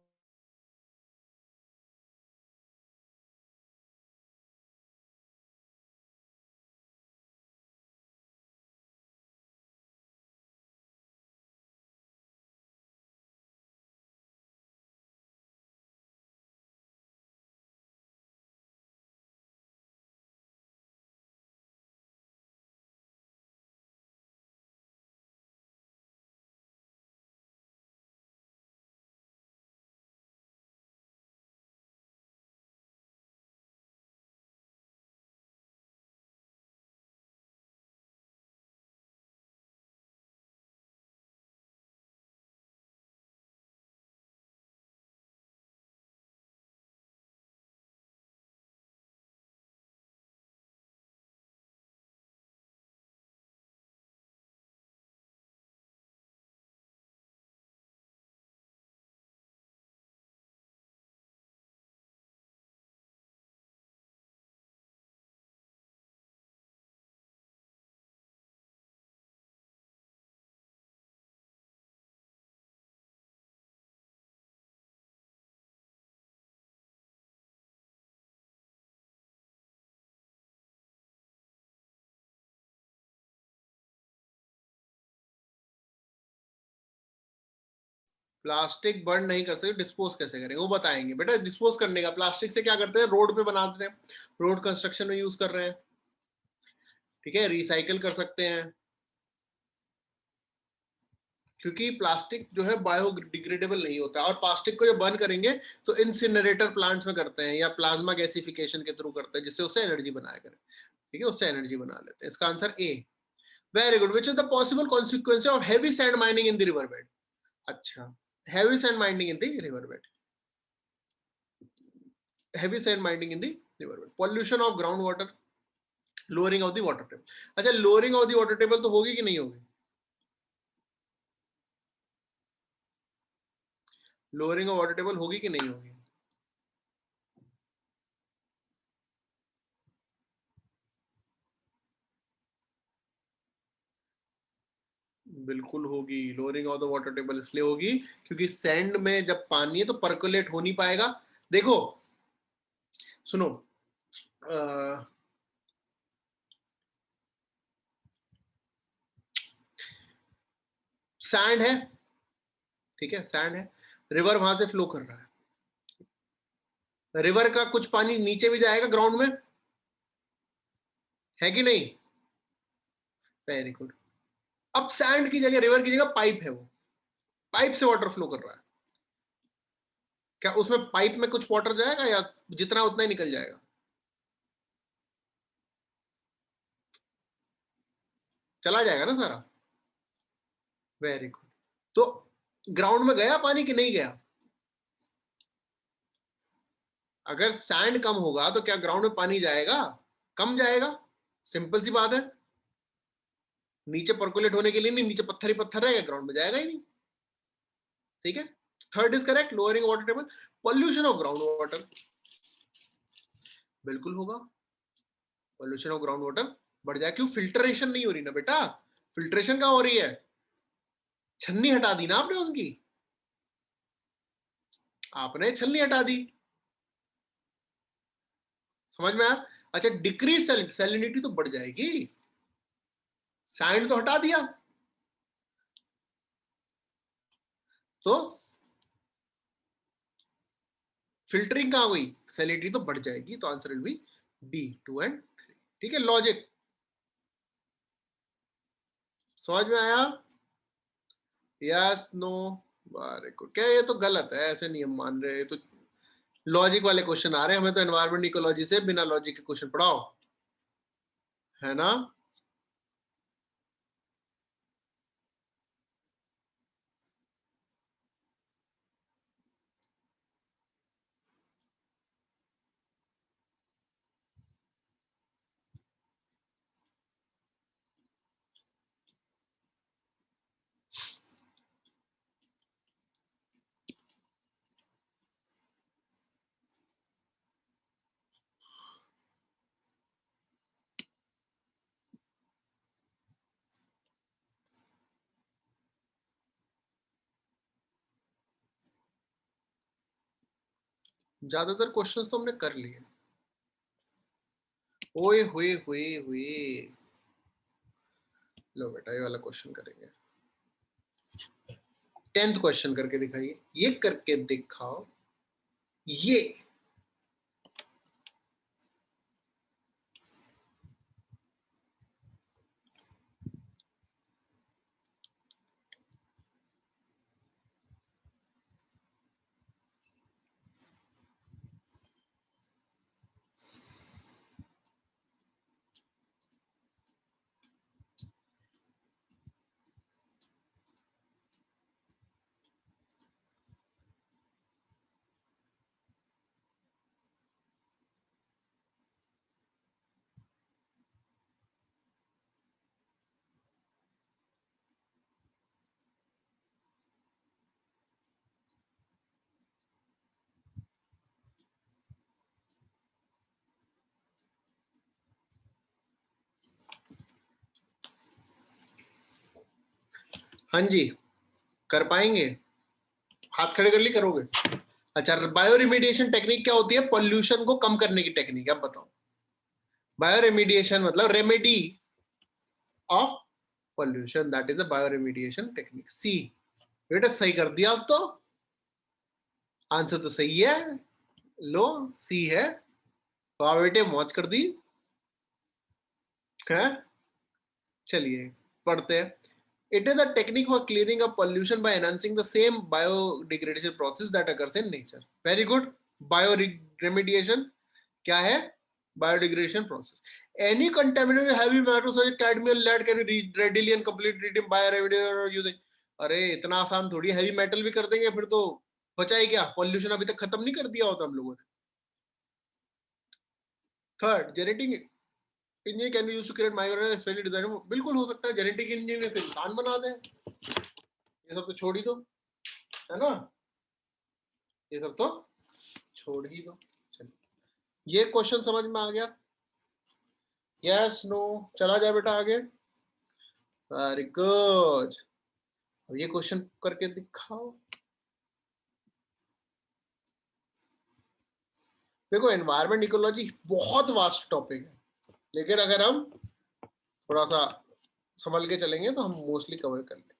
प्लास्टिक बर्न नहीं कर सकते, डिस्पोज कैसे करेंगे वो बताएंगे बेटा। डिस्पोज करने का प्लास्टिक से क्या करते हैं, रोड पे बना देते हैं, रोड कंस्ट्रक्शन में यूज कर रहे हैं। ठीक है, रिसाइकिल कर सकते हैं, क्योंकि प्लास्टिक जो है बायोडिग्रेडेबल नहीं होता। और प्लास्टिक को जब बर्न करेंगे तो इंसिनरेटर प्लांट्स में करते हैं या प्लाज्मा गैसिफिकेशन के थ्रू करते हैं, जिससे उससे एनर्जी बनाया करें। ठीक है, उससे एनर्जी बना लेते हैं। इसका answer A. Very good. Which is the possible consequence of heavy sand mining in the river bed? अच्छा, heavy sand mining in the river bed, heavy sand mining in the river bed, pollution of groundwater, lowering of the water table। अच्छा, lowering of the water table तो होगी कि नहीं होगी? lowering of water table होगी कि नहीं होगी? बिल्कुल होगी। Lowering of the water table इसलिए होगी क्योंकि सैंड में जब पानी है तो परकोलेट हो नहीं पाएगा। देखो सुनो, सैंड है, ठीक है, सैंड है, रिवर वहां से फ्लो कर रहा है, रिवर का कुछ पानी नीचे भी जाएगा ग्राउंड में, है कि नहीं? Very good. अब सैंड की जगह, रिवर की जगह पाइप है, वो पाइप से वाटर फ्लो कर रहा है। क्या उसमें पाइप में कुछ वाटर जाएगा या जितना उतना ही निकल जाएगा? चला जाएगा ना सारा। Very good. तो ग्राउंड में गया पानी कि नहीं गया? अगर सैंड कम होगा तो क्या ग्राउंड में पानी जाएगा? कम जाएगा, सिंपल सी बात है। नीचे परकुलेट होने के लिए नहीं, नीचे पत्थर ही पत्थर रहेगा, ग्राउंड में जाएगा ही नहीं। ठीक है, third is correct, lowering water table. Pollution of ground water, बिल्कुल होगा। पॉल्यूशन ऑफ ग्राउंड वाटर बढ़ जाए, क्यों? फिल्ट्रेशन नहीं हो रही ना बेटा। फिल्ट्रेशन कहां हो रही है? छन्नी हटा दी ना आपने उसकी, आपने छलनी हटा दी, समझ में आया? अच्छा, डिक्रीज सैलिनिटी तो बढ़ जाएगी, सैंड तो हटा दिया, तो फिल्टरिंग कहां हुई, सैलिनिटी तो बढ़ जाएगी, तो answer will be B 2 and 3। ठीक है, लॉजिक समझ में आया? Yes no? Very good. क्या ये तो गलत है, ऐसे नहीं हम मान रहे, तो लॉजिक वाले क्वेश्चन आ रहे हैं, हमें तो एनवायरमेंट इकोलॉजी से बिना लॉजिक के क्वेश्चन पढ़ाओ, है ना? ज्यादातर क्वेश्चंस तो हमने कर लिए। ओए हुए हुए हुए, लो बेटा ये वाला क्वेश्चन करेंगे। 10th क्वेश्चन करके दिखाइए, ये करके दिखाओ, ये हाँ जी, कर पाएंगे? हाथ खड़े कर ली, करोगे? अच्छा, बायो रिमीडिएशन टेक्निक क्या होती है? पॉल्यूशन को कम करने की टेक्निक, अब बताओ। बायो रिमीडिएशन मतलब remedy of pollution, that is the bioremediation technique. C बेटा सही कर दिया, अब तो आंसर तो सही है, लो सी है, वाह बेटे मौज कर दी है। चलिए पढ़ते हैं। It is a technique for clearing up pollution by enhancing the same biodegradation process that occurs in nature. Very good. Bioremediation क्या है? Biodegradation process. Any contaminant with heavy metals such as cadmium, lead can be readily and completely treated by bioremediation or using. अरे इतना आसान थोड़ी, हैवी मेटल भी कर देंगे फिर तो बचा ही क्या? पॉल्यूशन अभी तक खत्म नहीं कर दिया होता हम लोगों ने। Third, genetic engineer can be used to create micro specially design. बिल्कुल हो सकता है, जेनेटिक इंजीनियर से इंसान बना दें, ये सब तो छोड़ ही दो, है ना? ये सब तो छोड़ ही दो। चलिए, ये क्वेश्चन समझ में आ गया? Yes no? चला जाए बेटा आगे। Very good. अब ये क्वेश्चन करके दिखाओ। देखो, एनवायरमेंट इकोलॉजी बहुत वास्ट टॉपिक है, लेकिन अगर हम थोड़ा सा संभल के चलेंगे तो हम मोस्टली कवर कर लेंगे।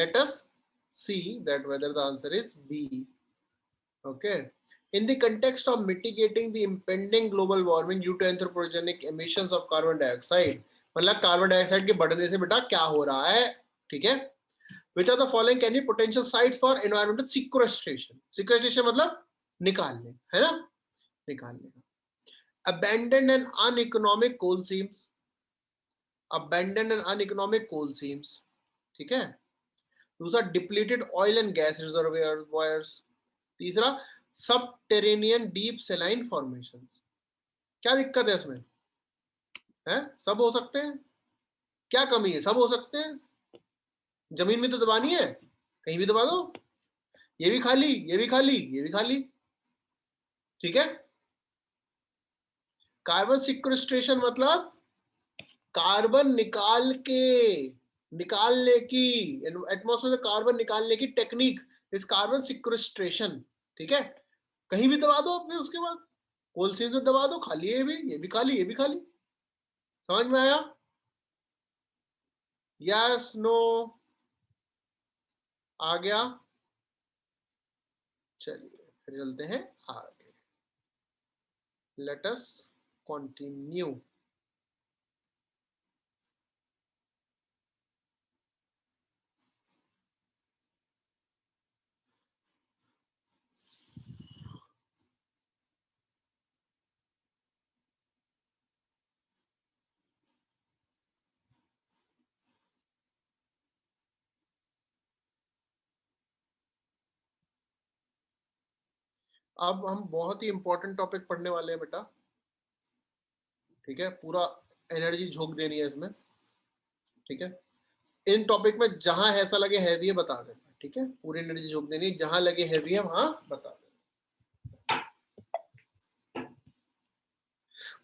Let us see that whether the answer is B. Okay. In the context of mitigating the impending global warming due to anthropogenic emissions of carbon dioxide, मतलब कार्बन डाइऑक्साइड के बढ़ने से बेटा क्या हो रहा है, ठीक है? Which of the following can be potential sites for environmental sequestration? Sequestration मतलब निकालने, है ना? निकालने का. Abandoned and uneconomic coal seams. Abandoned and uneconomic coal seams. ठीक है? दूसरा depleted oil and gas reservoirs. तीसरा subterranean deep saline formations. क्या दिक्कत है इसमें? है? सब हो सकते हैं. क्या कमी है? सब हो सकते हैं. जमीन में तो दबानी है, कहीं भी दबा दो. ये भी खाली, ये भी खाली, ये भी खाली. ठीक है? कार्बन सिक्वेस्ट्रेशन मतलब कार्बन निकालने की एटमॉस्फेयर से कार्बन निकालने की टेक्निक इस कार्बन सिक्वेस्ट्रेशन. ठीक है? कहीं भी दबा दो अपने, उसके बाद कोल सीम्स में दबा दो, खाली है ये भी खाली, ये भी खाली. समझ में आया? Yes no? आ गया? चलिए फिर चलते हैं आगे. Let us continue. अब हम बहुत ही इंपॉर्टेंट टॉपिक पढ़ने वाले हैं बेटा. ठीक है? पूरा एनर्जी झोंक देनी है इसमें. ठीक है? इन टॉपिक में जहां ऐसा लगे हैवी है बता देना. ठीक है? पूरी एनर्जी झोंक देनी, जहां लगे हैवी है वहां बता देना.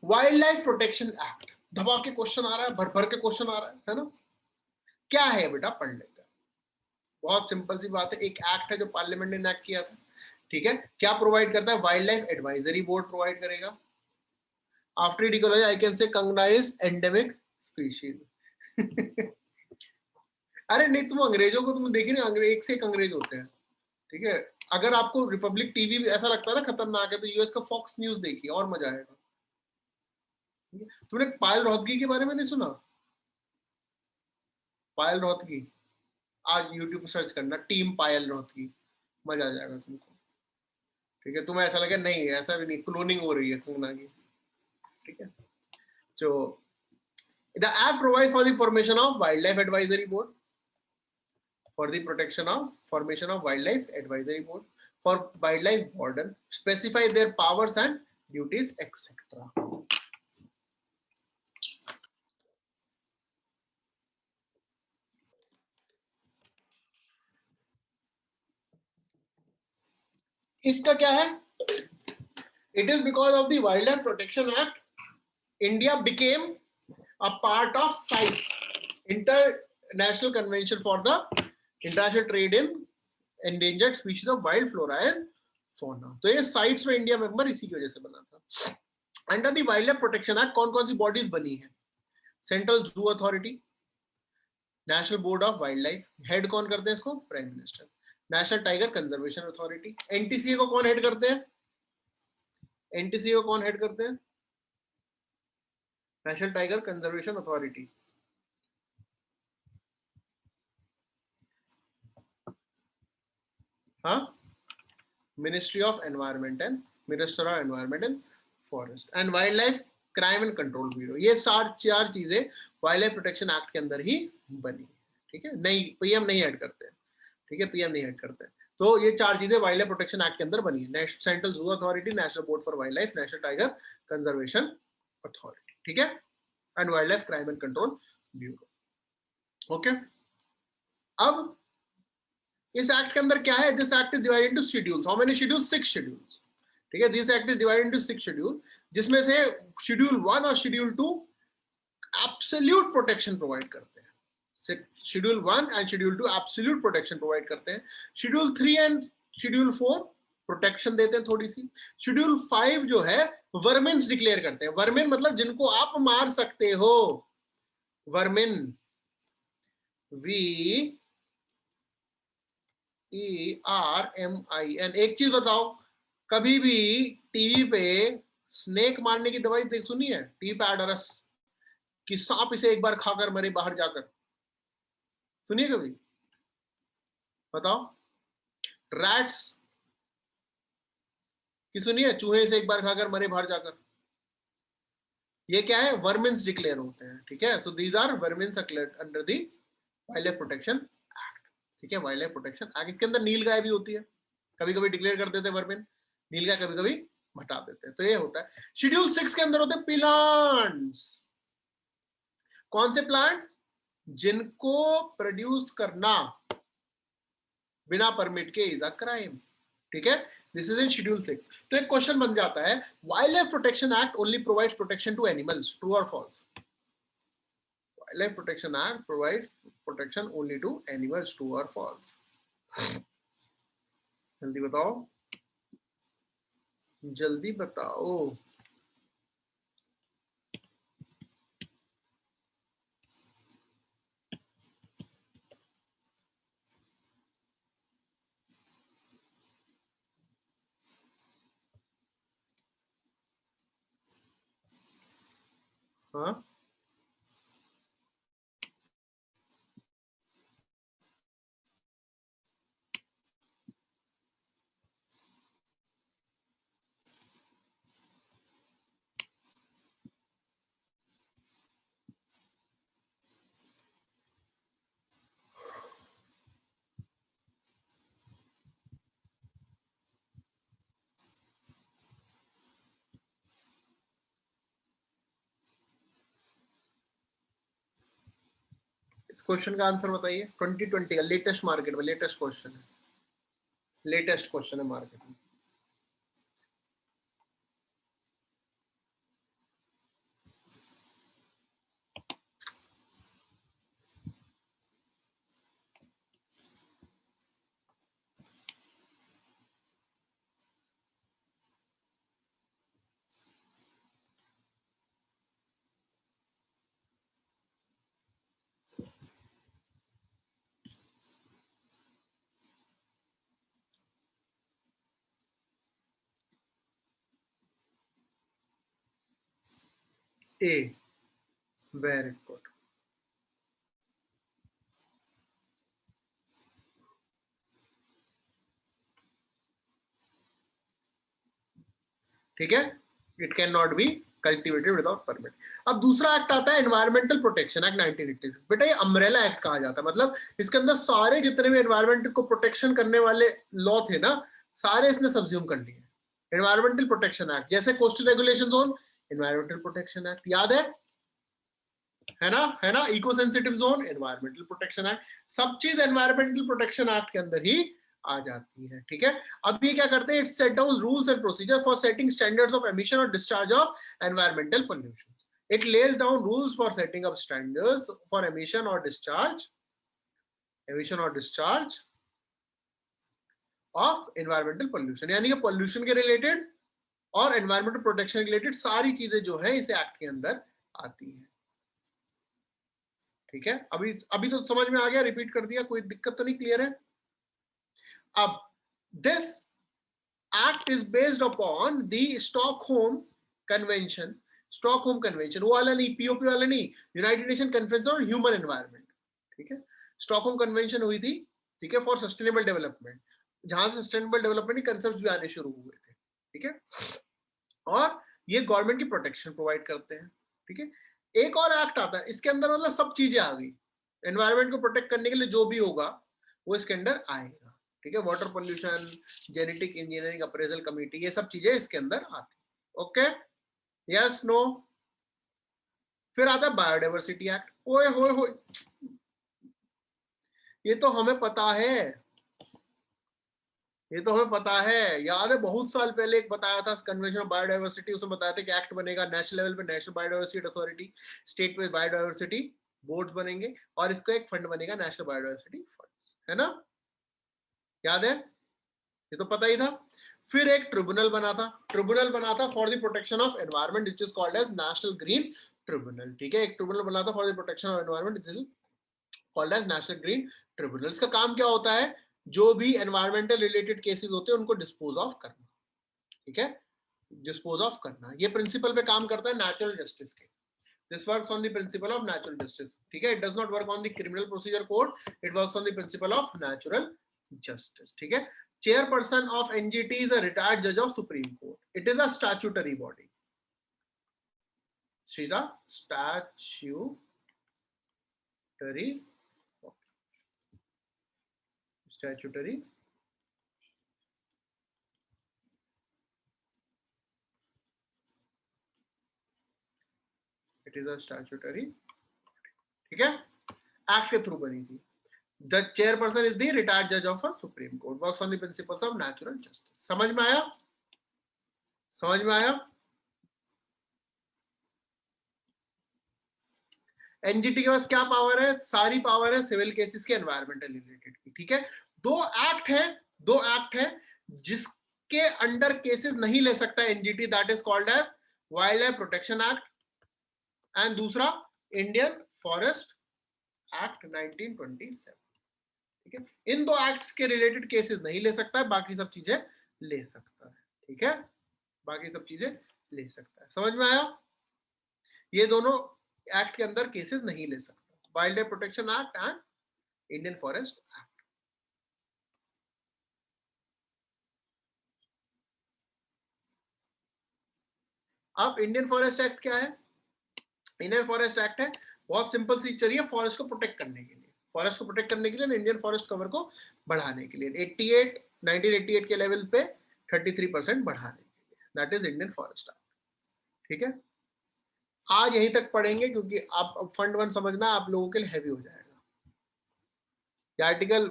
Wild life protection act. दबा के क्वेश्चन आ रहा है, भर भर के क्वेश्चन आ रहा है ना? क्या है बेटा, पढ़ लेते हैं. बहुत सिंपल सी बात है. एक एक्ट है जो पार्लियामेंट ने इनैक्ट किया था. ठीक है? क्या प्रोवाइड करता है? Wild life advisory board provide करेगा. After the ecology I can say cognise endemic species. अरे नहीं, तुम अंग्रेजों को तुम देखिए ना, एक से एक अंग्रेज होते हैं. ठीक है? अगर आपको रिपब्लिक टीवी ऐसा लगता है ना खतरनाक है, तो यूएस का फॉक्स न्यूज देखिए, और मजा आएगा. तुमने पायल रोहतगी के बारे में नहीं सुना? पायल रोहतगी, आज यूट्यूब पर सर्च करना टीम पायल रोहतगी, मजा आ जाएगा तुमको. ठीक है? तुम्हें ऐसा लगे नहीं, ऐसा भी नहीं, क्लोनिंग हो रही है कंगना की. ठीक है? जो the act provides for the formation of wildlife advisory board, for the protection of formation of wildlife advisory board, for wildlife warden, specify their powers and duties, etc. इसका क्या है? It is because of the Wildlife Protection Act, India became a part of CITES, International Convention for the International Trade in Endangered Species of Wild Flora and Fauna. तो ये CITES में इंडिया मेंबर इसी की वजह से बना था. Under the wild life protection act कौन कौन सी बॉडीज बनी है? Central zoo authority, national board of wild life. Head कौन करते हैं इसको? Prime minister. National tiger conservation authority. NTCA को कौन हेड करते हैं? एनटीसीए को कौन हेड करते हैं? National tiger conservation authority. हाँ, ministry of environment and minister of environment and forest and wild life crime and control bureau. ये चार चीजें वाइल्ड लाइफ प्रोटेक्शन एक्ट के अंदर ही बनी. ठीक है? नहीं, पीएम नहीं ऐड करते. ठीक है? पीएम नहीं ऐड करते. तो ये चार चीजें वाइल्ड लाइफ प्रोटेक्शन एक्ट के अंदर बनी है. Central zoo authority, national board for wild life, national tiger conservation authority. ठीक है? And wild life crime and control bureau. Okay? अब इस एक्ट के अंदर क्या है? This act is divided into schedules. How many schedules? 6 schedules. ठीक है? This act is divided into 6 schedule, जिसमें से शेड्यूल 1 और शेड्यूल 2 एब्सोल्यूट प्रोटेक्शन प्रोवाइड करते हैं. Schedule 1 and schedule 2 absolute protection provide करते हैं. शेड्यूल 3 एंड शेड्यूल 4 प्रोटेक्शन देते हैं थोड़ी सी. शेड्यूल 5 जो है वर्मिन्स डिक्लेयर करते हैं. वर्मिन मतलब जिनको आप मार सकते हो. Vermin, V ERMIN। एक चीज बताओ, कभी भी टीवी पे स्नेक मारने की दवाई देख सुनी है? टी पैडरस, कि सांप इसे एक बार खाकर मरे बाहर जाकर, सुनिए कभी? बताओ। रैट्स की सुनिए, चूहे से एक बार खाकर मरे बाहर जाकर। ये क्या है? वर्मिन्स डिक्लेयर होते हैं, ठीक है। So these are vermins under the wild life protection act, ठीक है। वाइल्ड लाइफ प्रोटेक्शन एक्ट, इसके अंदर नीलगाय भी होती है, कभी कभी डिक्लेयर कर देते हैं वर्मिन, नीलगाय कभी कभी हटा देते हैं। तो ये होता है। शेड्यूल 6 के अंदर होते हैं प्लांट्स। कौन से प्लांट्स? जिनको प्रोड्यूस करना बिना परमिट के इज अ क्राइम, ठीक है। This is in schedule 6। तो एक क्वेश्चन बन जाता है, wild life protection act only provides protection to animals, true और false? Wild life protection act provides protection only to animals, true और फॉल्स? जल्दी बताओ, जल्दी बताओ। हाँ, इस क्वेश्चन का आंसर बताइए। 2020 का लेटेस्ट मार्केट में लेटेस्ट क्वेश्चन है, लेटेस्ट क्वेश्चन है मार्केट में। ए, वेरी गुड। ठीक है, it can not be cultivated without permit. अब दूसरा एक्ट आता है एनवायरमेंटल प्रोटेक्शन एक्ट 1986। बेटा ये अम्ब्रेला एक्ट कहा जाता है, मतलब इसके अंदर सारे जितने भी एनवायरमेंट को प्रोटेक्शन करने वाले लॉ थे ना, सारे इसने सब्ज्यूम कर लिए। एनवायरमेंटल प्रोटेक्शन एक्ट, जैसे coastal regulation zone, environmental protection act, याद है ना? है ना? Eco sensitive zone, environmental protection act, सब चीज एनवायरमेंटल प्रोटेक्शन एक्ट के अंदर ही आ जाती है, ठीक है। अब ये क्या करते हैं? It set down rules and procedure for setting standards of emission और discharge of environmental pollution. It lays down rules for setting up standards for emission और डिस्चार्ज ऑफ एनवायरमेंटल पोल्यूशन, यानी कि पोल्यूशन के रिलेटेड और एनवायरमेंटल प्रोटेक्शन के रिलेटेड सारी चीजें जो है इस एक्ट के अंदर आती है, ठीक है। अभी तो समझ में आ गया, रिपीट कर दिया, कोई दिक्कत तो नहीं? क्लियर है? अब this act is based upon the convention Stockholm convention, वो वाला नहीं, पीओपी वाला नहीं, United nation conference on human environment, ठीक है। स्टॉकहोम कन्वेंशन हुई थी, ठीक है, फॉर सस्टेनेबल डेवलपमेंट, जहां से सस्टेनेबल डेवलपमेंट के कंसेप्ट भी आने शुरू हुए थे, ठीक है। और ये गवर्नमेंट की प्रोटेक्शन प्रोवाइड करते हैं, ठीक है। एक और एक्ट आता है, इसके अंदर मतलब सब चीजें आ गई, एनवायरनमेंट को प्रोटेक्ट करने के लिए जो भी होगा वो इसके अंदर आएगा, ठीक है। Water pollution, genetic engineering appraisal committee, ये सब चीजें इसके अंदर आती, ओके, यस नो। फिर आता है बायोडाइवर्सिटी एक्ट। ओए होए होए, ये तो हमें पता है, ये तो हमें पता है, याद है बहुत साल पहले एक बताया था कन्वेंशन ऑफ बायोडाइवर्सिटी, उसमें बताया था कि एक्ट बनेगा नेशनल लेवल पे, नेशनल बायोडाइवर्सिटी अथॉरिटी, स्टेट पे बायोडाइवर्सिटी बोर्ड्स बनेंगे, और इसको एक फंड बनेगा नेशनल बायोडाइवर्सिटी फंड, है ना? याद है? ये तो पता ही था। फिर एक ट्रिब्यूनल बना था for the protection of environment, which is called as national green tribunal, ठीक है। एक ट्रिब्यूनल बना था for the protection of environment, this is called as national green tribunal. इसका काम क्या होता है? जो भी एनवायरमेंटल रिलेटेड केसेस होते हैं उनको डिस्पोज ऑफ करना, ठीक है, डिस्पोज ऑफ करना। ये प्रिंसिपल पे काम करता है नेचुरल जस्टिस के। This works on the principle of natural justice, ठीक है। It does not work on the criminal procedure code, it works on the principle of natural justice, ठीक है। Chairperson of NGT is a retired जज of Supreme Court. It is a statutory body, सीधा statutory it is a statutory, ठीक है, एक्ट के थ्रू बनी थी। The chairperson is the retired जज of a supreme court, works on the principles of natural justice. समझ में आया? समझ में आया? एनजीटी के पास क्या पावर है? सारी पावर है सिविल केसेस के एनवायरमेंटल रिलेटेड की, ठीक है। दो एक्ट है जिसके अंडर केसेस नहीं ले सकता NGT, that is called as wild life protection act and दूसरा इंडियन फॉरेस्ट एक्ट 1927, ठीक है। इन दो एक्ट्स के रिलेटेड केसेस नहीं ले सकता है, बाकी सब चीजें ले सकता है, ठीक है, बाकी सब चीजें ले सकता है। समझ में आया? ये दोनों एक्ट के अंदर केसेस नहीं ले सकता, wild life protection act and Indian forest act. अब इंडियन फॉरेस्ट एक्ट क्या है? इंडियन फॉरेस्ट एक्ट है, बहुत सिंपल सी चाहिए, फॉरेस्ट को प्रोटेक्ट करने के लिए, फॉरेस्ट को प्रोटेक्ट करने के लिए, इंडियन फॉरेस्ट कवर को बढ़ाने के लिए 1988 के लेवल पे 33% बढ़ाने के लिए, that is Indian forest act, ठीक है। आज यहीं तक पढ़ेंगे क्योंकि आप फंड 1 समझना आप लोगों के लिए हैवी हो जाएगा। ये आर्टिकल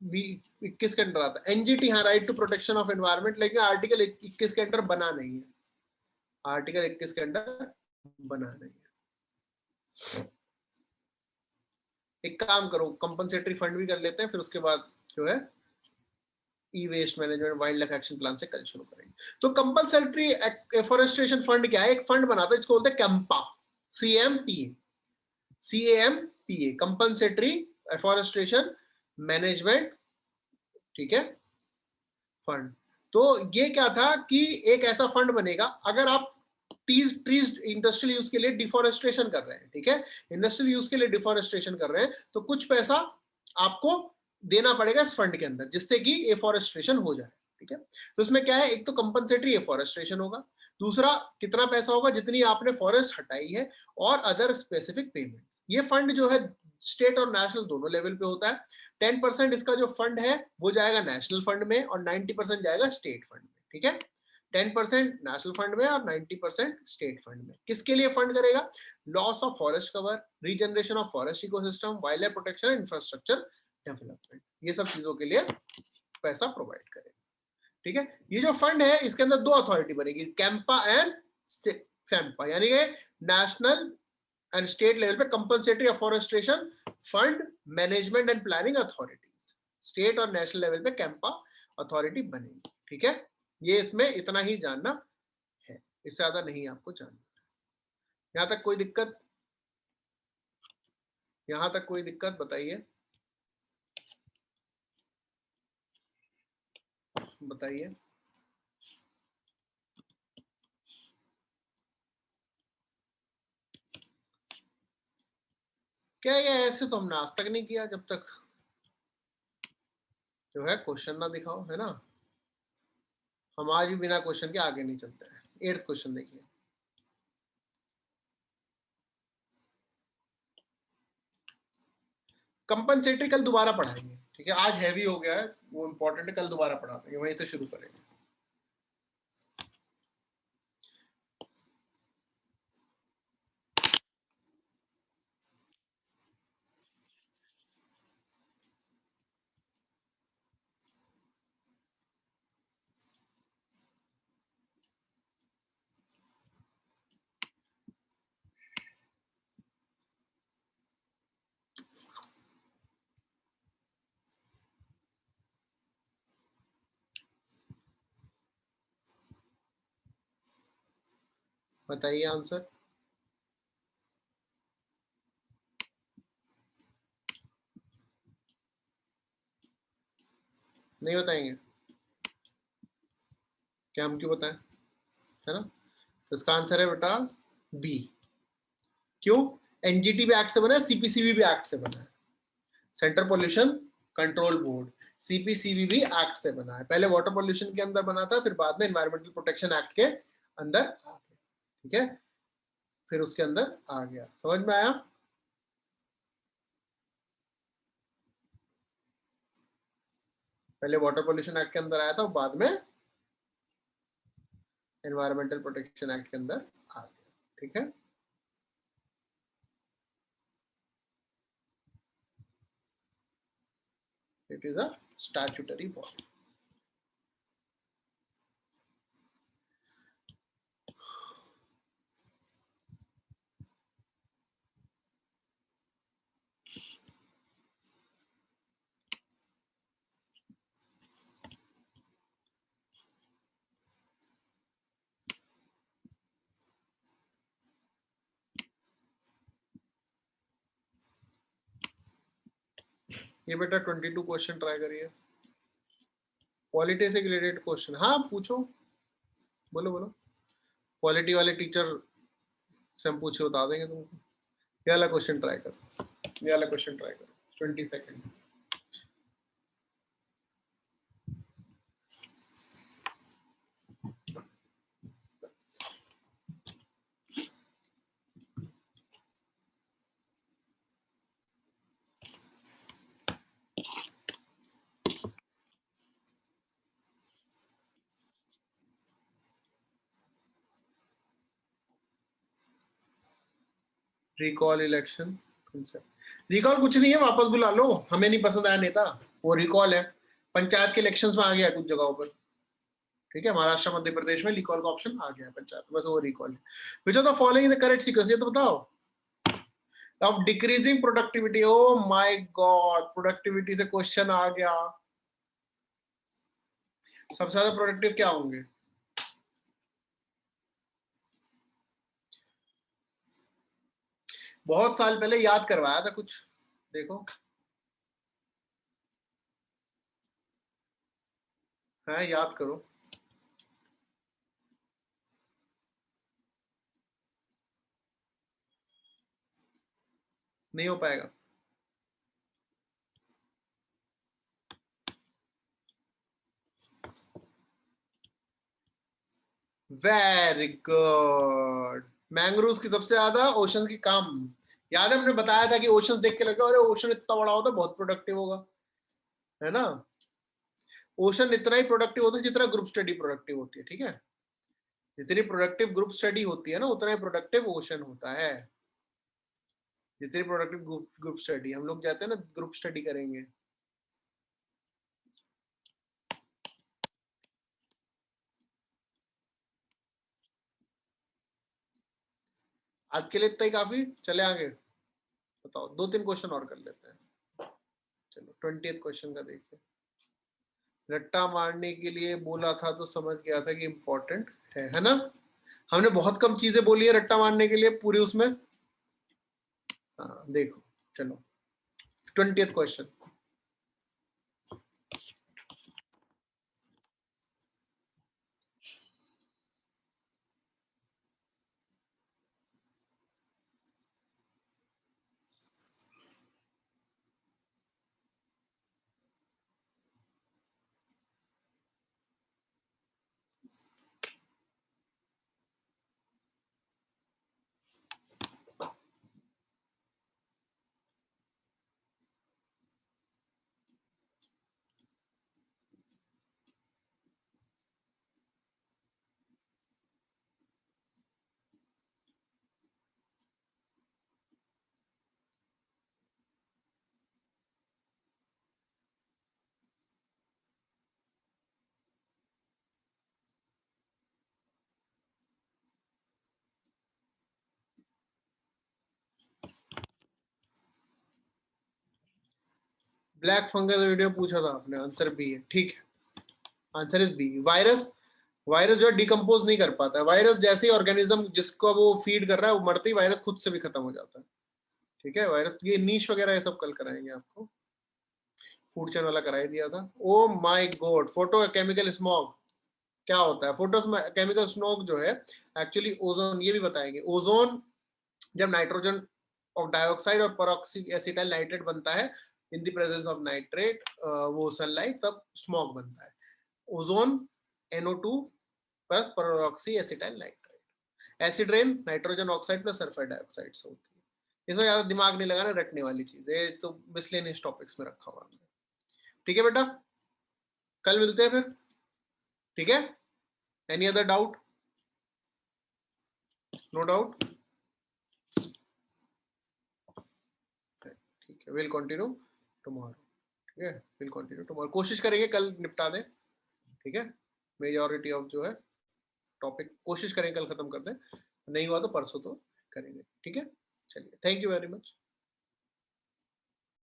21 के अंदर आता है एनजीटी, हाँ, right to protection of environment, लेकिन आर्टिकल 21 के अंदर बना नहीं है, आर्टिकल 21 के अंदर बना नहीं है। एक काम करो, कंपनसेटरी फंड भी कर लेते हैं, फिर उसके बाद जो है E waste management wild life action plan से कल शुरू करेंगे। तो कंपलसरी एफोरेस्टेशन फंड क्या है? एक फंड बनाता है, इसको बोलते हैं Campa, CAMPA, compensatory afforestation management, ठीक है, फंड। तो ये क्या था कि एक ऐसा फंड बनेगा, अगर आप ट्रीज इंडस्ट्रियल यूज के लिए डिफोरेस्टेशन कर रहे हैं, ठीक है, इंडस्ट्रियल यूज के लिए डिफोरेस्टेशन कर रहे हैं, तो कुछ पैसा आपको देना पड़ेगा इस फंड के अंदर, जिससे कि एफोरेस्टेशन हो जाए, ठीक है। तो इसमें क्या है, एक तो कंपनसेटरी एफोरेस्टेशन होगा, दूसरा कितना पैसा होगा जितनी आपने फॉरेस्ट हटाई है, और अदर स्पेसिफिक पेमेंट। ये फंड जो है स्टेट और नेशनल दोनों लेवल पे होता है। 10% इसका जो फंड है वो जाएगा नेशनल फंड में और 90% जाएगा स्टेट फंड में, ठीक है। 10% नेशनल फंड में और 90% स्टेट फंड में। किसके लिए फंड करेगा? Loss of forest cover, regeneration of forest ecosystem, wild life protection, infrastructure development, ये सब चीजों के लिए पैसा प्रोवाइड करेगा, ठीक है। ये जो फंड है इसके अंदर दो अथॉरिटी बनेगी, कैंपा एंड सैम्पा, यानी कि नेशनल एंड स्टेट लेवल पे compensatory afforestation fund management and planning authorities, state और नेशनल लेवल पे कैंपा अथॉरिटी बनेगी, ठीक है। ये इसमें इतना ही जानना है, इससे ज्यादा नहीं आपको जानना। यहां तक कोई दिक्कत? यहां तक कोई दिक्कत बताइए, बताइए। क्या ये ऐसे तो हमने आज तक नहीं किया, जब तक जो है क्वेश्चन ना दिखाओ, है ना। हम आज भी बिना क्वेश्चन के आगे नहीं चलते हैं। 8th क्वेश्चन देखिए, कंपनसेटरी कल दोबारा पढ़ाएंगे, ठीक है। आज हैवी हो गया है, वो इंपॉर्टेंट है, कल दोबारा पढ़ा देंगे, वहीं से शुरू करेंगे। बताइए आंसर। नहीं बताएंगे? क्या हम क्यों बताएं, है ना? तो इसका आंसर है बेटा बी। क्यों? एनजीटी भी एक्ट से बना है, सीपीसीबी भी एक्ट से बना है, central pollution control board, CPCB भी एक्ट से बना है। पहले वाटर पॉल्यूशन के अंदर बना था, फिर बाद में एनवायरमेंटल प्रोटेक्शन एक्ट के अंदर आ गया, ठीक है, फिर उसके अंदर आ गया। समझ में आया? पहले वाटर पॉल्यूशन एक्ट के अंदर आया था, बाद में एनवायरमेंटल प्रोटेक्शन एक्ट के अंदर आ गया, ठीक है। It is a statutory body. ये बेटा 22 क्वेश्चन ट्राई करिए, पॉलिटी से रिलेटेड क्वेश्चन। हाँ पूछो, बोलो बोलो। पॉलिटी वाले टीचर से हम पूछे बता देंगे तुमको। ये वाला क्वेश्चन ट्राई करो, ये वाला क्वेश्चन ट्राई करो, 20 second. Recall election concept. Recall कुछ नहीं है, वापस बुला लो, हमें नहीं पसंद आया नेता, वो रिकॉल है। पंचायत के इलेक्शंस में आ गया कुछ जगहों पर, ठीक है, महाराष्ट्र मध्य प्रदेश में रिकॉल का ऑप्शन आ गया है पंचायत, बस वो रिकॉल है। Which of the following is the correct sequence, ये तो बताओ। Of decreasing productivity, oh my God, productivity से क्वेश्चन आ गया। सबसे ज्यादा प्रोडक्टिव क्या होंगे? बहुत साल पहले याद करवाया था कुछ, देखो है, याद करो। नहीं हो पाएगा। Very good. मैंग्रोव्स की सबसे ज्यादा, ओशन की कम। याद है हमने बताया था कि ओशन देख के लगा, अरे ओशन इतना बड़ा होता है बहुत प्रोडक्टिव होगा, है ना? ओशन इतना ही प्रोडक्टिव होता है जितना ग्रुप स्टडी प्रोडक्टिव होती है, ठीक है। जितनी प्रोडक्टिव ग्रुप स्टडी होती है ना, उतना ही प्रोडक्टिव ओशन होता है। जितनी प्रोडक्टिव ग्रुप स्टडी, हम लोग जाते हैं ना ग्रुप स्टडी करेंगे। आज के लिए इतना ही काफी, चले आगे। बताओ, 2-3 क्वेश्चन और कर लेते हैं। चलो 20th क्वेश्चन का देखते हैं। रट्टा मारने के लिए बोला था तो समझ गया था कि इंपॉर्टेंट है ना? हमने बहुत कम चीजें बोली है रट्टा मारने के लिए पूरी उसमें। हाँ देखो, चलो 20th question. Black fungus video पूछा था आपने, आंसर बी है, ठीक है। Answer is B. Virus, virus जो है डिकम्पोज नहीं कर पाता है। वायरस जैसे ही ऑर्गेनिज्म जिसको वो फीड कर रहा है, वो मरते ही वायरस खुद से भी खत्म हो जाता है, ठीक है। वायरस, ये नीश वगैरह ये सब कल कराएंगे आपको। फूड चेन वाला करा ही दिया था। Oh my God, photo chemical smog क्या होता है? फोटो केमिकल स्मॉग जो है एक्चुअली ओजोन, ये भी बताएंगे। ओजोन जब नाइट्रोजन ऑफ डाइऑक्साइड और पेरोक्सी एसिटाइल नाइट्रेट बनता है in the presence of nitrate, वो सनलाइट, तब स्मॉग बनता है। Ozone NO2 plus peroxy acetyl nitrate. Acid rain nitrogen oxide plus sulphur dioxide से होती है। इसमें ज्यादा दिमाग नहीं लगाना, रटने वाली चीज है तो मिसलेनियस टॉपिक्स में रखा हुआ है। ठीक है बेटा, कल मिलते हैं फिर। ठीक है, any other doubt? No doubt? ठीक है, विल कंटिन्यू टुमारो। ठीक है, विल कंटिन्यू टुमारो, कोशिश करेंगे कल निपटा दें। ठीक है, मेजॉरिटी ऑफ जो है टॉपिक कोशिश करें कल खत्म कर दें, नहीं हुआ तो परसों तो करेंगे। ठीक है, चलिए, थैंक यू वेरी मच।